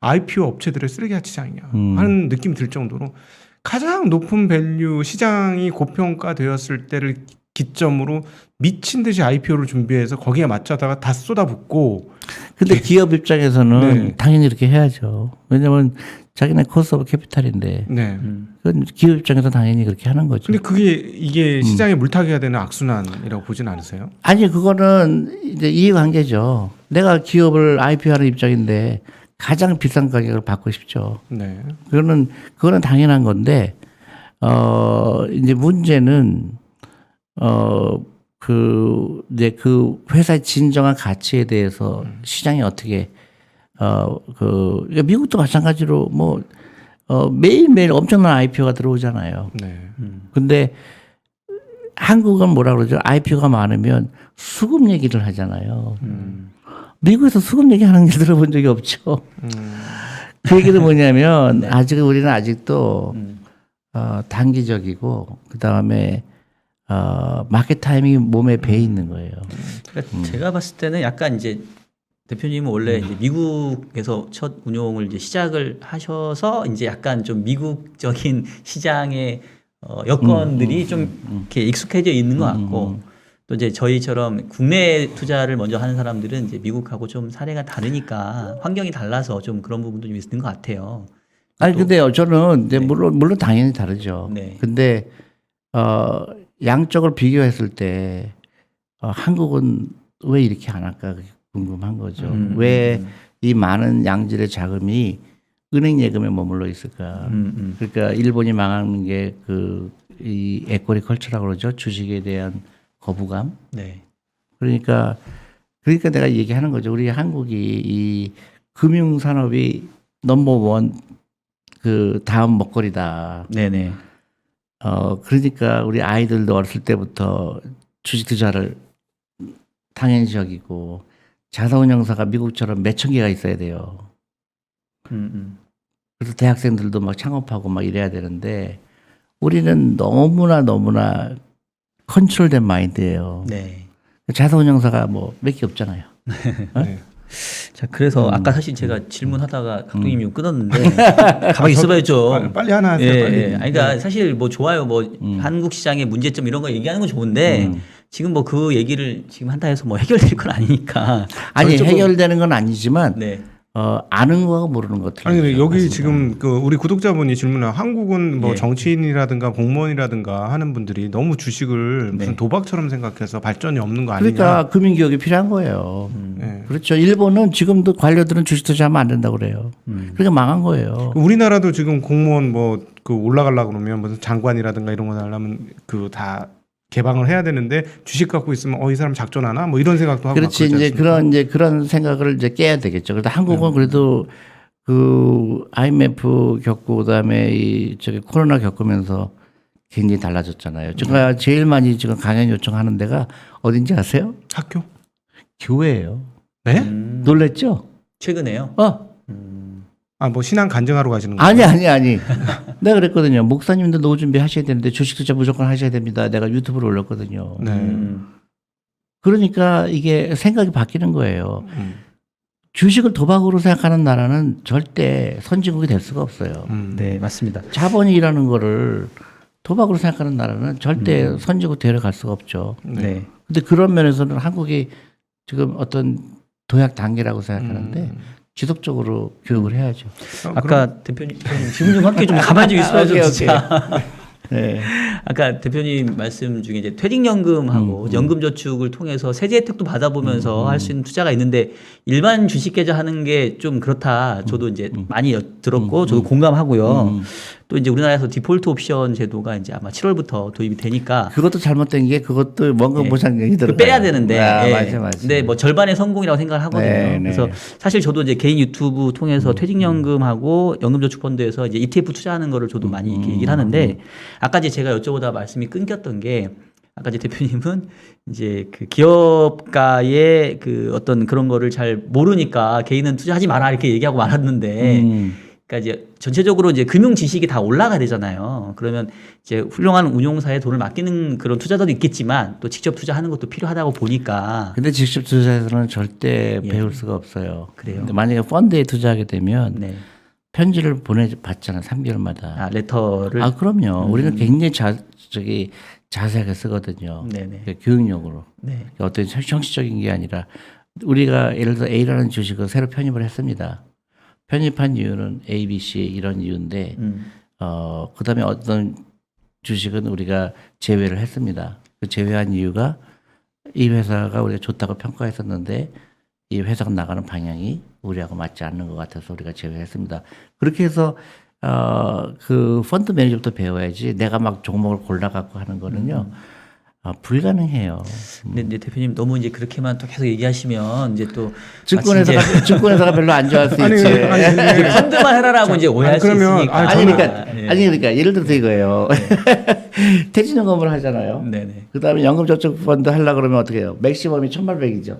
IPO 업체들의 쓰레기 하치장이냐 하는 느낌이 들 정도로 가장 높은 밸류 시장이 고평가되었을 때를 기점으로 미친 듯이 IPO를 준비해서 거기에 맞춰다가 다 쏟아붓고. 근데 기업 입장에서는 네. 당연히 이렇게 해야죠. 왜냐하면 자기네 코스트 오브 캐피탈인데. 네. 그건 기업 입장에서 당연히 그렇게 하는 거죠. 근데 이게 시장에 물타기가 되는 악순환이라고 보진 않으세요? 아니 그거는 이제 이해관계죠. 내가 기업을 IPO하는 입장인데 가장 비싼 가격을 받고 싶죠. 네. 그거는 당연한 건데 이제 문제는 이제 그 회사의 진정한 가치에 대해서 시장이 어떻게 그러니까 미국도 마찬가지로 매일매일 엄청난 IPO가 들어오잖아요. 네. 근데 한국은 뭐라 그러죠? IPO가 많으면 수급 얘기를 하잖아요. 미국에서 수급 얘기하는 게 들어본 적이 없죠. 그 얘기는 뭐냐면 우리는 아직도 단기적이고 그 다음에 마켓 타이밍이 몸에 배 있는 거예요. 그러니까 제가 봤을 때는 약간 이제 대표님은 원래 이제 미국에서 첫 운용을 이제 시작을 하셔서 이제 약간 좀 미국적인 시장의 여건들이 좀 이렇게 익숙해져 있는 것 같고 또 이제 저희처럼 국내 투자를 먼저 하는 사람들은 이제 미국하고 좀 사례가 다르니까 환경이 달라서 좀 그런 부분도 좀 있는 것 같아요. 아니 또- 근데요, 저는 이제 네. 물론 당연히 다르죠. 네. 근데 양적을 비교했을 때 한국은 왜 이렇게 안 할까 궁금한 거죠. 왜 이 많은 양질의 자금이 은행 예금에 머물러 있을까? 그러니까 일본이 망하는 게 이 에코리 컬처라고 그러죠. 주식에 대한 거부감. 네. 그러니까 내가 얘기하는 거죠. 우리 한국이 이 금융 산업이 넘버원 그 다음 먹거리다. 네네. 그러니까 우리 아이들도 어렸을 때부터 주식 투자를 당연시 여기고 자산운용사가 미국처럼 몇천 개가 있어야 돼요. 그래서 대학생들도 막 창업하고 막 이래야 되는데 우리는 너무나 컨트롤된 마인드예요. 네. 자산운용사가 뭐 몇 개 없잖아요. 네. 자, 그래서 아까 사실 제가 질문하다가 감독님이 끊었는데 가만히 있어봐요 좀. 빨리 하나 하세요. 예, 빨리. 예. 아니, 그러니까 사실 뭐 좋아요. 뭐 한국 시장의 문제점 이런 거 얘기하는 건 좋은데 지금 뭐 그 얘기를 지금 한다 해서 뭐 해결될 건 아니니까. 아니 저는 조금- 해결되는 건 아니지만 네. 아는 거하고 모르는 거 틀리죠. 아니 근데 여기 지금 그 우리 구독자분이 질문한 한국은 뭐 예. 정치인이라든가 공무원이라든가 하는 분들이 너무 주식을 무슨 네. 도박처럼 생각해서 발전이 없는 거 아니냐. 그러니까 금융교육이 필요한 거예요. 네. 그렇죠. 일본은 지금도 관료들은 주식 투자하면 안 된다고 그래요. 그러니까 망한 거예요. 우리나라도 지금 공무원 뭐 그 올라가려고 그러면 무슨 장관이라든가 이런 거 하려면 그 다 개방을 해야 되는데 주식 갖고 있으면 이 사람 작전하나 뭐 이런 생각도 하고 그렇지. 막 그러지 이제 않습니까? 그런 생각을 이제 깨야 되겠죠. 그래도 한국은 그래도 그 IMF 겪고 그다음에 코로나 겪으면서 굉장히 달라졌잖아요. 제가 제일 많이 지금 강연 요청하는 데가 어딘지 아세요? 학교? 교회예요. 네? 놀랬죠? 최근에요. 아 뭐 신앙 간증하러 가시는 거? 아니. 내가 그랬거든요. 목사님도 노후 준비하셔야 되는데 주식 투자 무조건 하셔야 됩니다. 내가 유튜브로 올렸거든요. 네. 그러니까 이게 생각이 바뀌는 거예요. 주식을 도박으로 생각하는 나라는 절대 선진국이 될 수가 없어요. 네, 맞습니다. 자본이 일하는 거를 도박으로 생각하는 나라는 절대 선진국 데려갈 수가 없죠. 네. 근데 그런 면에서는 한국이 지금 어떤 도약 단계라고 생각하는데 지속적으로 교육을 해야죠. 아까 대표님 질문 좀 할게 좀 가만히 좀 있어요 좀 오케이, 진짜. 네. 아까 대표님 말씀 중에 이제 퇴직연금하고 연금저축을 통해서 세제 혜택도 받아보면서 할 수 있는 투자가 있는데 일반 주식 계좌하는 게 좀 그렇다. 저도 이제 많이 들었고 저도 공감하고요. 또 이제 우리나라에서 디폴트 옵션 제도가 이제 아마 7월부터 도입이 되니까 그것도 잘못된 게 그것도 원금 보장액이 들어. 빼야 되는데. 맞아. 근데 뭐 절반의 성공이라고 생각을 하거든요. 네, 네. 그래서 사실 저도 이제 개인 유튜브 통해서 퇴직연금하고 연금저축펀드에서 이제 ETF 투자하는 거를 저도 많이 이렇게 얘기를 하는데 아까 이제 제가 여쭤보다 말씀이 끊겼던 게 아까 이제 대표님은 이제 그 기업가의 그 어떤 그런 거를 잘 모르니까 개인은 투자하지 마라 이렇게 얘기하고 말았는데 그러니까 이제 전체적으로 이제 금융 지식이 다 올라가야 되잖아요. 그러면 이제 훌륭한 운용사에 돈을 맡기는 그런 투자자도 있겠지만 또 직접 투자하는 것도 필요하다고 보니까 근데 직접 투자에서는 절대 배울 수가 없어요. 그래요? 근데 만약에 펀드에 투자하게 되면 네. 편지를 보내받잖아 3개월마다. 레터를 그럼요. 우리는 굉장히 자세하게 쓰거든요. 네네. 그러니까 교육용으로. 네. 어떤 형식적인 게 아니라 우리가 예를 들어 A라는 주식을 새로 편입을 했습니다. 편입한 이유는 A, B, C 이런 이유인데 그다음에 어떤 주식은 우리가 제외를 했습니다. 그 제외한 이유가 이 회사가 우리가 좋다고 평가했었는데 이 회사가 나가는 방향이 우리하고 맞지 않는 것 같아서 우리가 제외했습니다. 그렇게 해서 그 펀드 매니저부터 배워야지 내가 막 종목을 골라갖고 하는 거는요 불가능해요. 근데 이제 대표님 너무 이제 그렇게만 또 계속 얘기하시면 이제 또 증권회사가 별로 안 좋아할 수 아니, 있지. 이제 펀드만 해라라고 이제 오해할 수 그러면, 있으니까. 그러니까 예를 들어서 이거예요. 퇴직연금을 하잖아요. 네네. 그다음에 연금저축펀드 하려고 그러면 어떻게 해요? 맥시멈이 1,800이죠.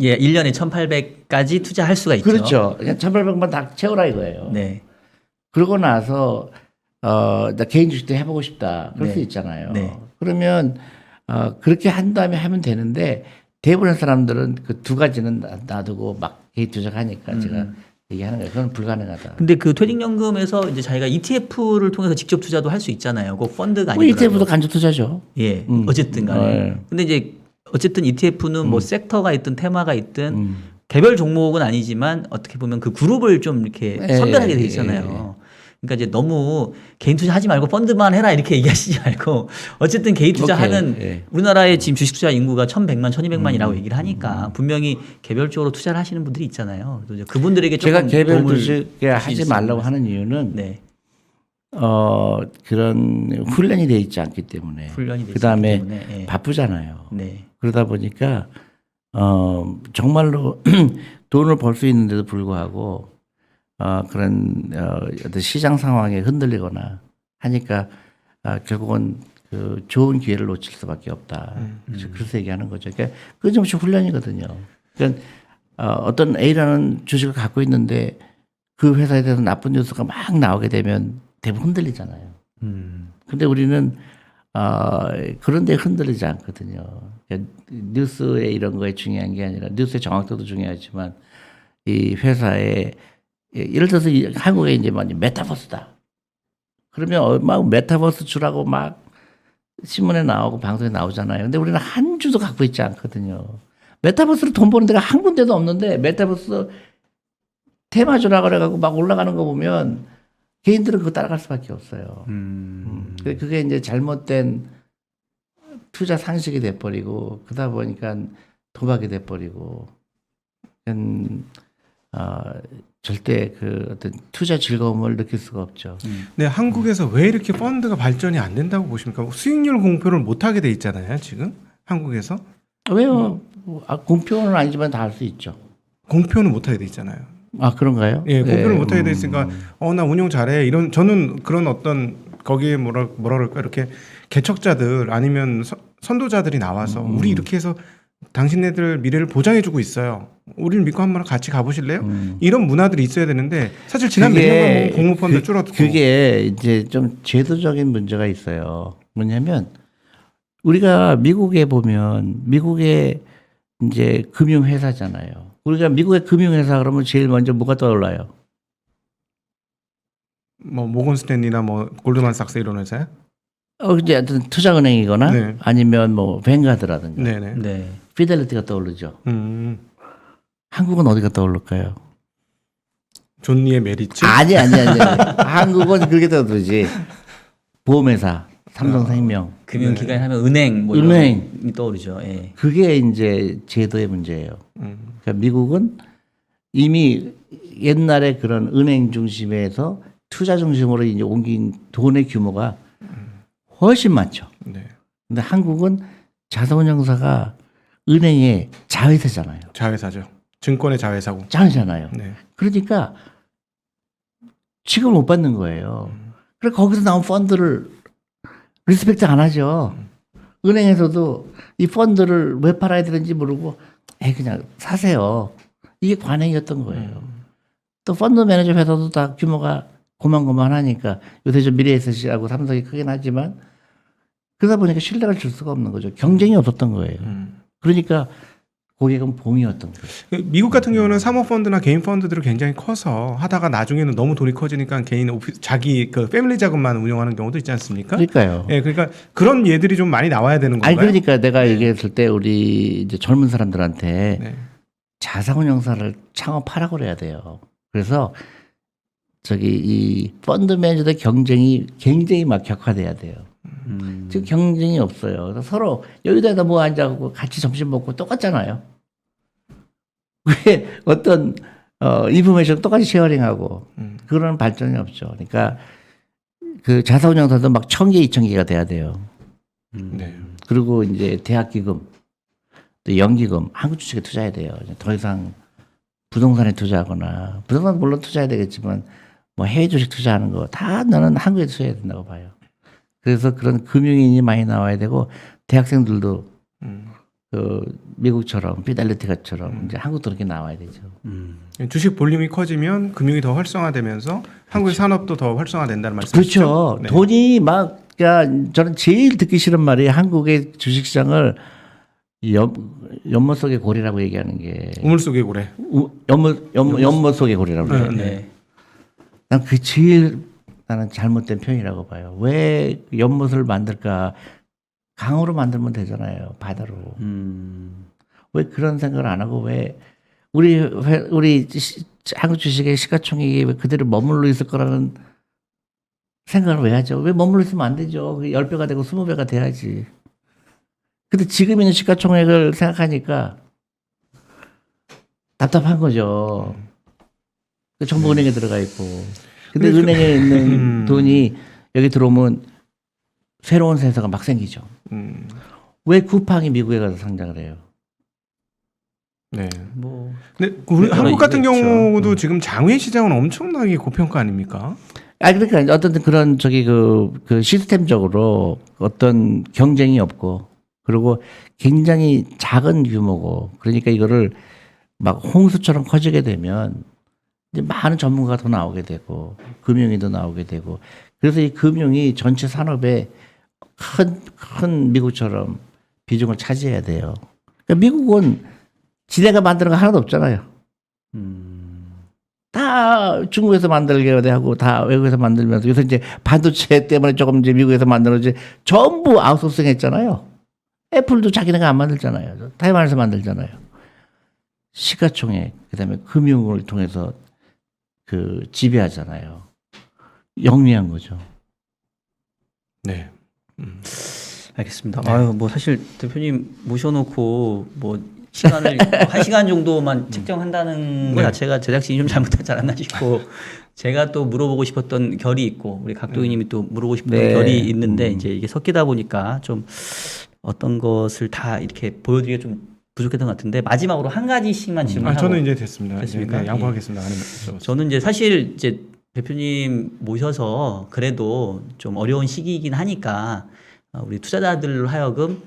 예, 1년에 1,800까지 투자할 수가 있죠. 그렇죠. 그냥 1,800만 다 채우라 이거예요. 네. 그러고 나서 나 개인 주식도 해보고 싶다. 그럴 네. 수 있잖아요. 네. 그러면 그렇게 한 다음에 하면 되는데 대부분의 사람들은 그 두 가지는 놔두고 막 개인 투자하니까 제가 얘기하는 거예요. 그건 불가능하다. 근데 그 퇴직연금에서 이제 자기가 ETF를 통해서 직접 투자도 할 수 있잖아요. 그 펀드가 뭐 아니더라도. ETF도 간접 투자죠. 예, 어쨌든 간에. 네. 근데 이제 어쨌든 ETF는 뭐 섹터가 있든 테마가 있든 개별 종목은 아니지만 어떻게 보면 그 그룹을 좀 이렇게 예, 선별하게 돼 예, 있잖아요. 그러니까 이제 너무 개인 투자하지 말고 펀드만 해라 이렇게 얘기하시지 말고 어쨌든 개인 투자하는 오케이, 예. 우리나라의 지금 주식 투자 인구가 1,100만, 1,200만이라고 얘기를 하니까 분명히 개별적으로 투자를 하시는 분들이 있잖아요. 그래서 이제 그분들에게 조금 제가 개별 도움을 주식에 하지 주실 말라고 수 하는 이유는 네, 그런 훈련이 돼 있지 않기 때문에. 훈련이 되기 그다음에 때문에 예. 바쁘잖아요. 네. 그러다 보니까 정말로 돈을 벌 수 있는데도 불구하고 그런 어떤 시장 상황에 흔들리거나 하니까 결국은 그 좋은 기회를 놓칠 수밖에 없다. 그래서 얘기하는 거죠. 그러니까 끊임없이 훈련이거든요. 그러니까 어떤 A라는 주식을 갖고 있는데 그 회사에 대해서 나쁜 뉴스가 막 나오게 되면 대부분 흔들리잖아요. 근데 우리는 그런 데 흔들리지 않거든요. 그러니까 뉴스에 이런 거에 중요한 게 아니라 뉴스의 정확도도 중요하지만 이 회사의 예를 들어서 한국에 이제 막 메타버스다. 그러면 막 메타버스 주라고 막 신문에 나오고 방송에 나오잖아요. 근데 우리는 한 주도 갖고 있지 않거든요. 메타버스로 돈 버는 데가 한 군데도 없는데 메타버스 테마주라 그래가지고 막 올라가는 거 보면 개인들은 그거 따라갈 수밖에 없어요. 그게 이제 잘못된 투자 상식이 돼버리고 그러다 보니까 도박이 돼버리고 절대 그 어떤 투자 즐거움을 느낄 수가 없죠. 네, 한국에서 왜 이렇게 펀드가 발전이 안 된다고 보십니까? 수익률 공표를 못 하게 돼 있잖아요, 지금 한국에서. 왜요? 공표는 아니지만 다 할 수 있죠. 공표는 못 하게 돼 있잖아요. 그런가요? 예, 공표를 네. 못 하게 돼 있으니까 나 운용 잘해. 이런 저는 그런 어떤 거기에 뭐라 그럴까 이렇게 개척자들 아니면 선도자들이 나와서 우리 이렇게 해서 당신네들 미래를 보장해주고 있어요. 우리를 믿고 한번 같이 가보실래요? 이런 문화들이 있어야 되는데 사실 지난 몇 년간 공모펀드 줄어들고 그게 이제 좀 제도적인 문제가 있어요. 뭐냐면 우리가 미국에 보면 미국의 이제 금융회사잖아요. 우리가 미국의 금융회사 그러면 제일 먼저 뭐가 떠올라요? 뭐 모건 스탠리나 뭐 골드만삭스 이런 회사야? 이제 어떤 투자은행이거나 네. 아니면 뭐 뱅가드라든가 네네. 네. 피델리티가 떠오르죠. 한국은 어디가 떠오를까요? 존니의 메리츠? 아니. 한국은 그게 떠오르지. 보험회사, 삼성생명. 금융기관 하면 은행 뭐 은행. 이런 게 떠오르죠. 예. 그게 이제 제도의 문제예요. 그러니까 미국은 이미 옛날에 그런 은행 중심에서 투자 중심으로 이제 옮긴 돈의 규모가 훨씬 많죠. 네. 근데 한국은 자산운용사가 은행의 자회사잖아요. 자회사죠. 증권의 자회사고. 자회사잖아요. 네. 그러니까 취급을 못 받는 거예요. 그래서 거기서 나온 펀드를 리스펙트 안 하죠. 은행에서도 이 펀드를 왜 팔아야 되는지 모르고 그냥 사세요. 이게 관행이었던 거예요. 또 펀드 매니저 회사도 다 규모가 고만고만하니까 요새 좀 미래에셋이라고 삼성이 크긴 하지만 그러다 보니까 신뢰를 줄 수가 없는 거죠. 경쟁이 없었던 거예요. 그러니까 고객은 봉이었던 거예요. 미국 같은 경우는 사모펀드나 개인 펀드들이 굉장히 커서 하다가 나중에는 너무 돈이 커지니까 개인 자기 그 패밀리 자금만 운영하는 경우도 있지 않습니까? 그러니까요. 예, 그러니까 그런 예들이 좀 많이 나와야 되는 건가요? 그러니까 내가 얘기했을 때 우리 이제 젊은 사람들한테 네. 자산운용사를 창업하라고 그래야 돼요. 그래서 이 펀드 매니저들 경쟁이 굉장히 막 격화돼야 돼요. 지금 경쟁이 없어요. 그래서 서로 여기다가 뭐 앉아갖고 같이 점심 먹고 똑같잖아요. 왜 어떤 인포메이션 똑같이 쉐어링하고 그런 발전이 없죠. 그러니까 그 자산운용사도 막 1,000개, 2,000개가 돼야 돼요. 네. 그리고 이제 대학기금, 또 연기금, 한국 주식에 투자해야 돼요. 더 이상 부동산에 투자하거나 부동산 물론 투자해야 되겠지만 뭐 해외 주식 투자하는 거 다 나는 한국에 투자해야 된다고 봐요. 그래서 그런 금융인이 많이 나와야 되고 대학생들도 그 미국처럼 피델리티가처럼 이제 한국도 그렇게 나와야 되죠. 주식 볼륨이 커지면 금융이 더 활성화되면서 한국의 산업도 더 활성화된다는 말씀이시죠? 그렇죠. 네. 돈이 막, 그러니까 저는 제일 듣기 싫은 말이 한국의 주식시장을 연못 속의 고리라고 얘기하는 게 우물 속의 고래. 연못 속의 고리라고 그래요. 네. 난 그게 제일 나는 잘못된 표현이라고 봐요. 왜 연못을 만들까? 강으로 만들면 되잖아요. 바다로. 왜 그런 생각을 안 하고 왜 우리 한국 주식의 시가총액이 왜 그대로 머물러 있을 거라는 생각을 왜 하죠? 왜 머물러 있으면 안 되죠? 10배가 되고 20배가 돼야지. 근데 지금 있는 시가총액을 생각하니까 답답한 거죠. 정부 은행에 들어가 있고. 근데 은행에 있는 돈이 여기 들어오면 새로운 세상가 막 생기죠. 왜 쿠팡이 미국에 가서 상장을 해요? 네. 뭐 근데 우리 한국 같은 이유가 있죠. 경우도 지금 장외 시장은 엄청나게 고평가 아닙니까? 그러니까 어떤 그런 그 시스템적으로 어떤 경쟁이 없고 그리고 굉장히 작은 규모고 그러니까 이거를 막 홍수처럼 커지게 되면 이제 많은 전문가가 더 나오게 되고 금융이 더 나오게 되고 그래서 이 금융이 전체 산업에 큰 미국처럼 비중을 차지해야 돼요. 그러니까 미국은 지네가 만드는 거 하나도 없잖아요. 다 중국에서 만들게 하고 다 외국에서 만들면서 요새 이제 반도체 때문에 조금 이제 미국에서 만들어지 전부 아웃소싱 했잖아요. 애플도 자기네가 안 만들잖아요. 타이완에서 만들잖아요. 시가총액 그다음에 금융을 통해서 그 지배하잖아요. 영위한 거죠. 네. 알겠습니다. 아유 뭐 사실 대표님 모셔놓고 뭐 시간을 1시간 정도만 책정한다는 것 네. 자체가 제작진이 좀 잘못하지 않았나 싶고 제가 또 물어보고 싶었던 결이 있고 우리 각도기님이 또 물어보고 싶었던 네. 결이 있는데 이제 이게 섞이다 보니까 좀 어떤 것을 다 이렇게 보여드리기가 좀 부족했던 것 같은데 마지막으로 한 가지씩만 질문하고 저는 이제 됐습니다. 됐습니까? 네, 양보하겠습니다. 저는 이제 사실 이제 대표님 모셔서 그래도 좀 어려운 시기이긴 하니까 우리 투자자들로 하여금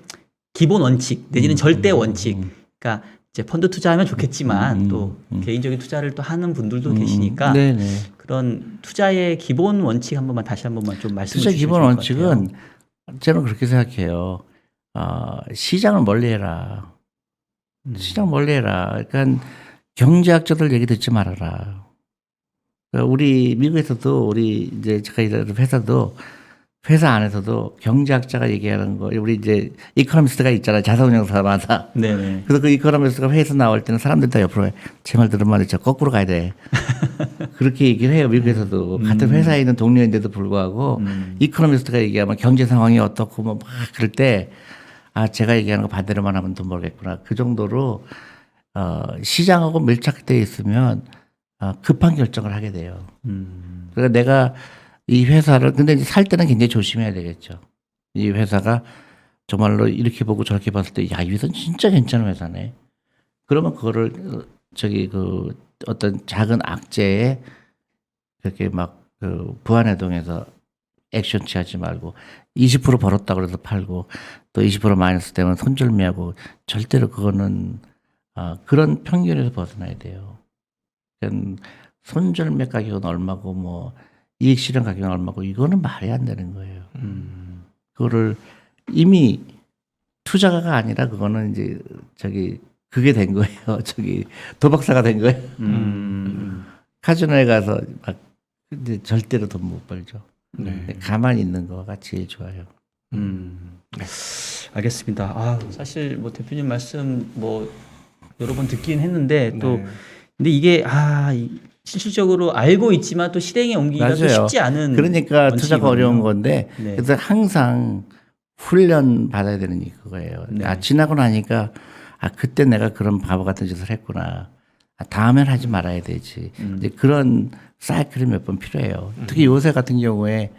기본 원칙 내지는 절대 원칙, 그러니까 이제 펀드 투자하면 좋겠지만 또 개인적인 투자를 또 하는 분들도 계시니까 네네. 그런 투자의 기본 원칙 한 번만 다시 한 번만 좀 말씀해 투자 주시면 기본 좋을 것 같아요. 원칙은 저는 그렇게 생각해요. 시장을 멀리해라. 시장 멀리해라. 그러니까 경제학자들 얘기 듣지 말아라. 그러니까 우리 미국에서도 우리 이제 제가 일하는 회사도 회사 안에서도 경제학자가 얘기하는 거 우리 이제 이코노미스트가 있잖아요. 자산운용사마다. 네네. 그래서 그 이코노미스트가 회의에서 나올 때는 사람들 다 옆으로 제 말 들으면 말이죠. 거꾸로 가야 돼. 그렇게 얘기를 해요. 미국에서도 같은 회사에 있는 동료인데도 불구하고 이코노미스트가 얘기하면 경제 상황이 어떻고 뭐 막 그럴 때 제가 얘기하는 거 반대로만 하면 또 모르겠구나. 그 정도로 시장하고 밀착되어 있으면 급한 결정을 하게 돼요. 그러니까 내가 이 회사를 근데 이제 살 때는 굉장히 조심해야 되겠죠. 이 회사가 정말로 이렇게 보고 저렇게 봤을 때 야, 이 회사는 진짜 괜찮은 회사네. 그러면 그거를 그 어떤 작은 악재에 그렇게 막 그 부안해동해서 액션 취하지 말고 20% 벌었다고 그래서 팔고 또 20% 마이너스 되면 손절매하고 절대로 그거는 그런 평균에서 벗어나야 돼요. 그러니까 손절매 가격은 얼마고 뭐 이익 실현 가격은 얼마고 이거는 말이 안 되는 거예요. 그거를 이미 투자가가 아니라 그거는 이제 그게 된 거예요. 도박사가 된 거예요. 카지노에 가서 막 근데 절대로 돈 못 벌죠. 네. 가만히 있는 거가 제일 좋아요. 네. 알겠습니다. 사실 뭐 대표님 말씀 뭐 여러 번 듣긴 했는데 또 네. 근데 이게 실질적으로 알고 있지만 또 실행에 옮기기가 또 맞아요. 쉽지 않은 그러니까 투자가 원칙이거든요. 어려운 건데 네. 그래서 항상 훈련 받아야 되는 게 그거예요. 네. 지나고 나니까 그때 내가 그런 바보 같은 짓을 했구나. 다음엔 하지 말아야 되지. 이제 그런 사이클이 몇 번 필요해요. 특히 요새 같은 경우에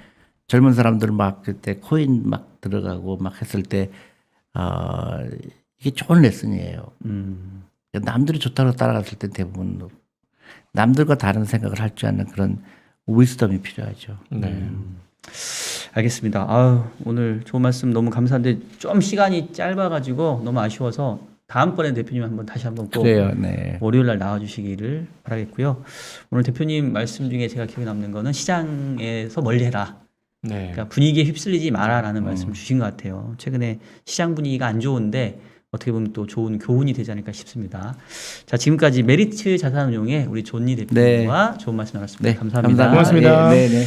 젊은 사람들 막 그때 코인 막 들어가고 막 했을 때 이게 좋은 레슨이에요. 남들이 좋다고 따라갔을 때 대부분 남들과 다른 생각을 할 줄 아는 그런 위스덤이 필요하죠. 네. 알겠습니다. 오늘 좋은 말씀 너무 감사한데 좀 시간이 짧아가지고 너무 아쉬워서 다음번에 대표님 다시 한번 꼭 그래요. 네. 월요일 날 나와주시기를 바라겠고요. 오늘 대표님 말씀 중에 제가 기억에 남는 거는 시장에서 멀리해라. 네. 그러니까 분위기에 휩쓸리지 마라라는 말씀 주신 것 같아요. 최근에 시장 분위기가 안 좋은데 어떻게 보면 또 좋은 교훈이 되지 않을까 싶습니다. 자, 지금까지 메리츠 자산운용의 우리 존니 대표님과 좋은 말씀 나눴습니다. 네. 감사합니다. 고맙습니다. 네, 네.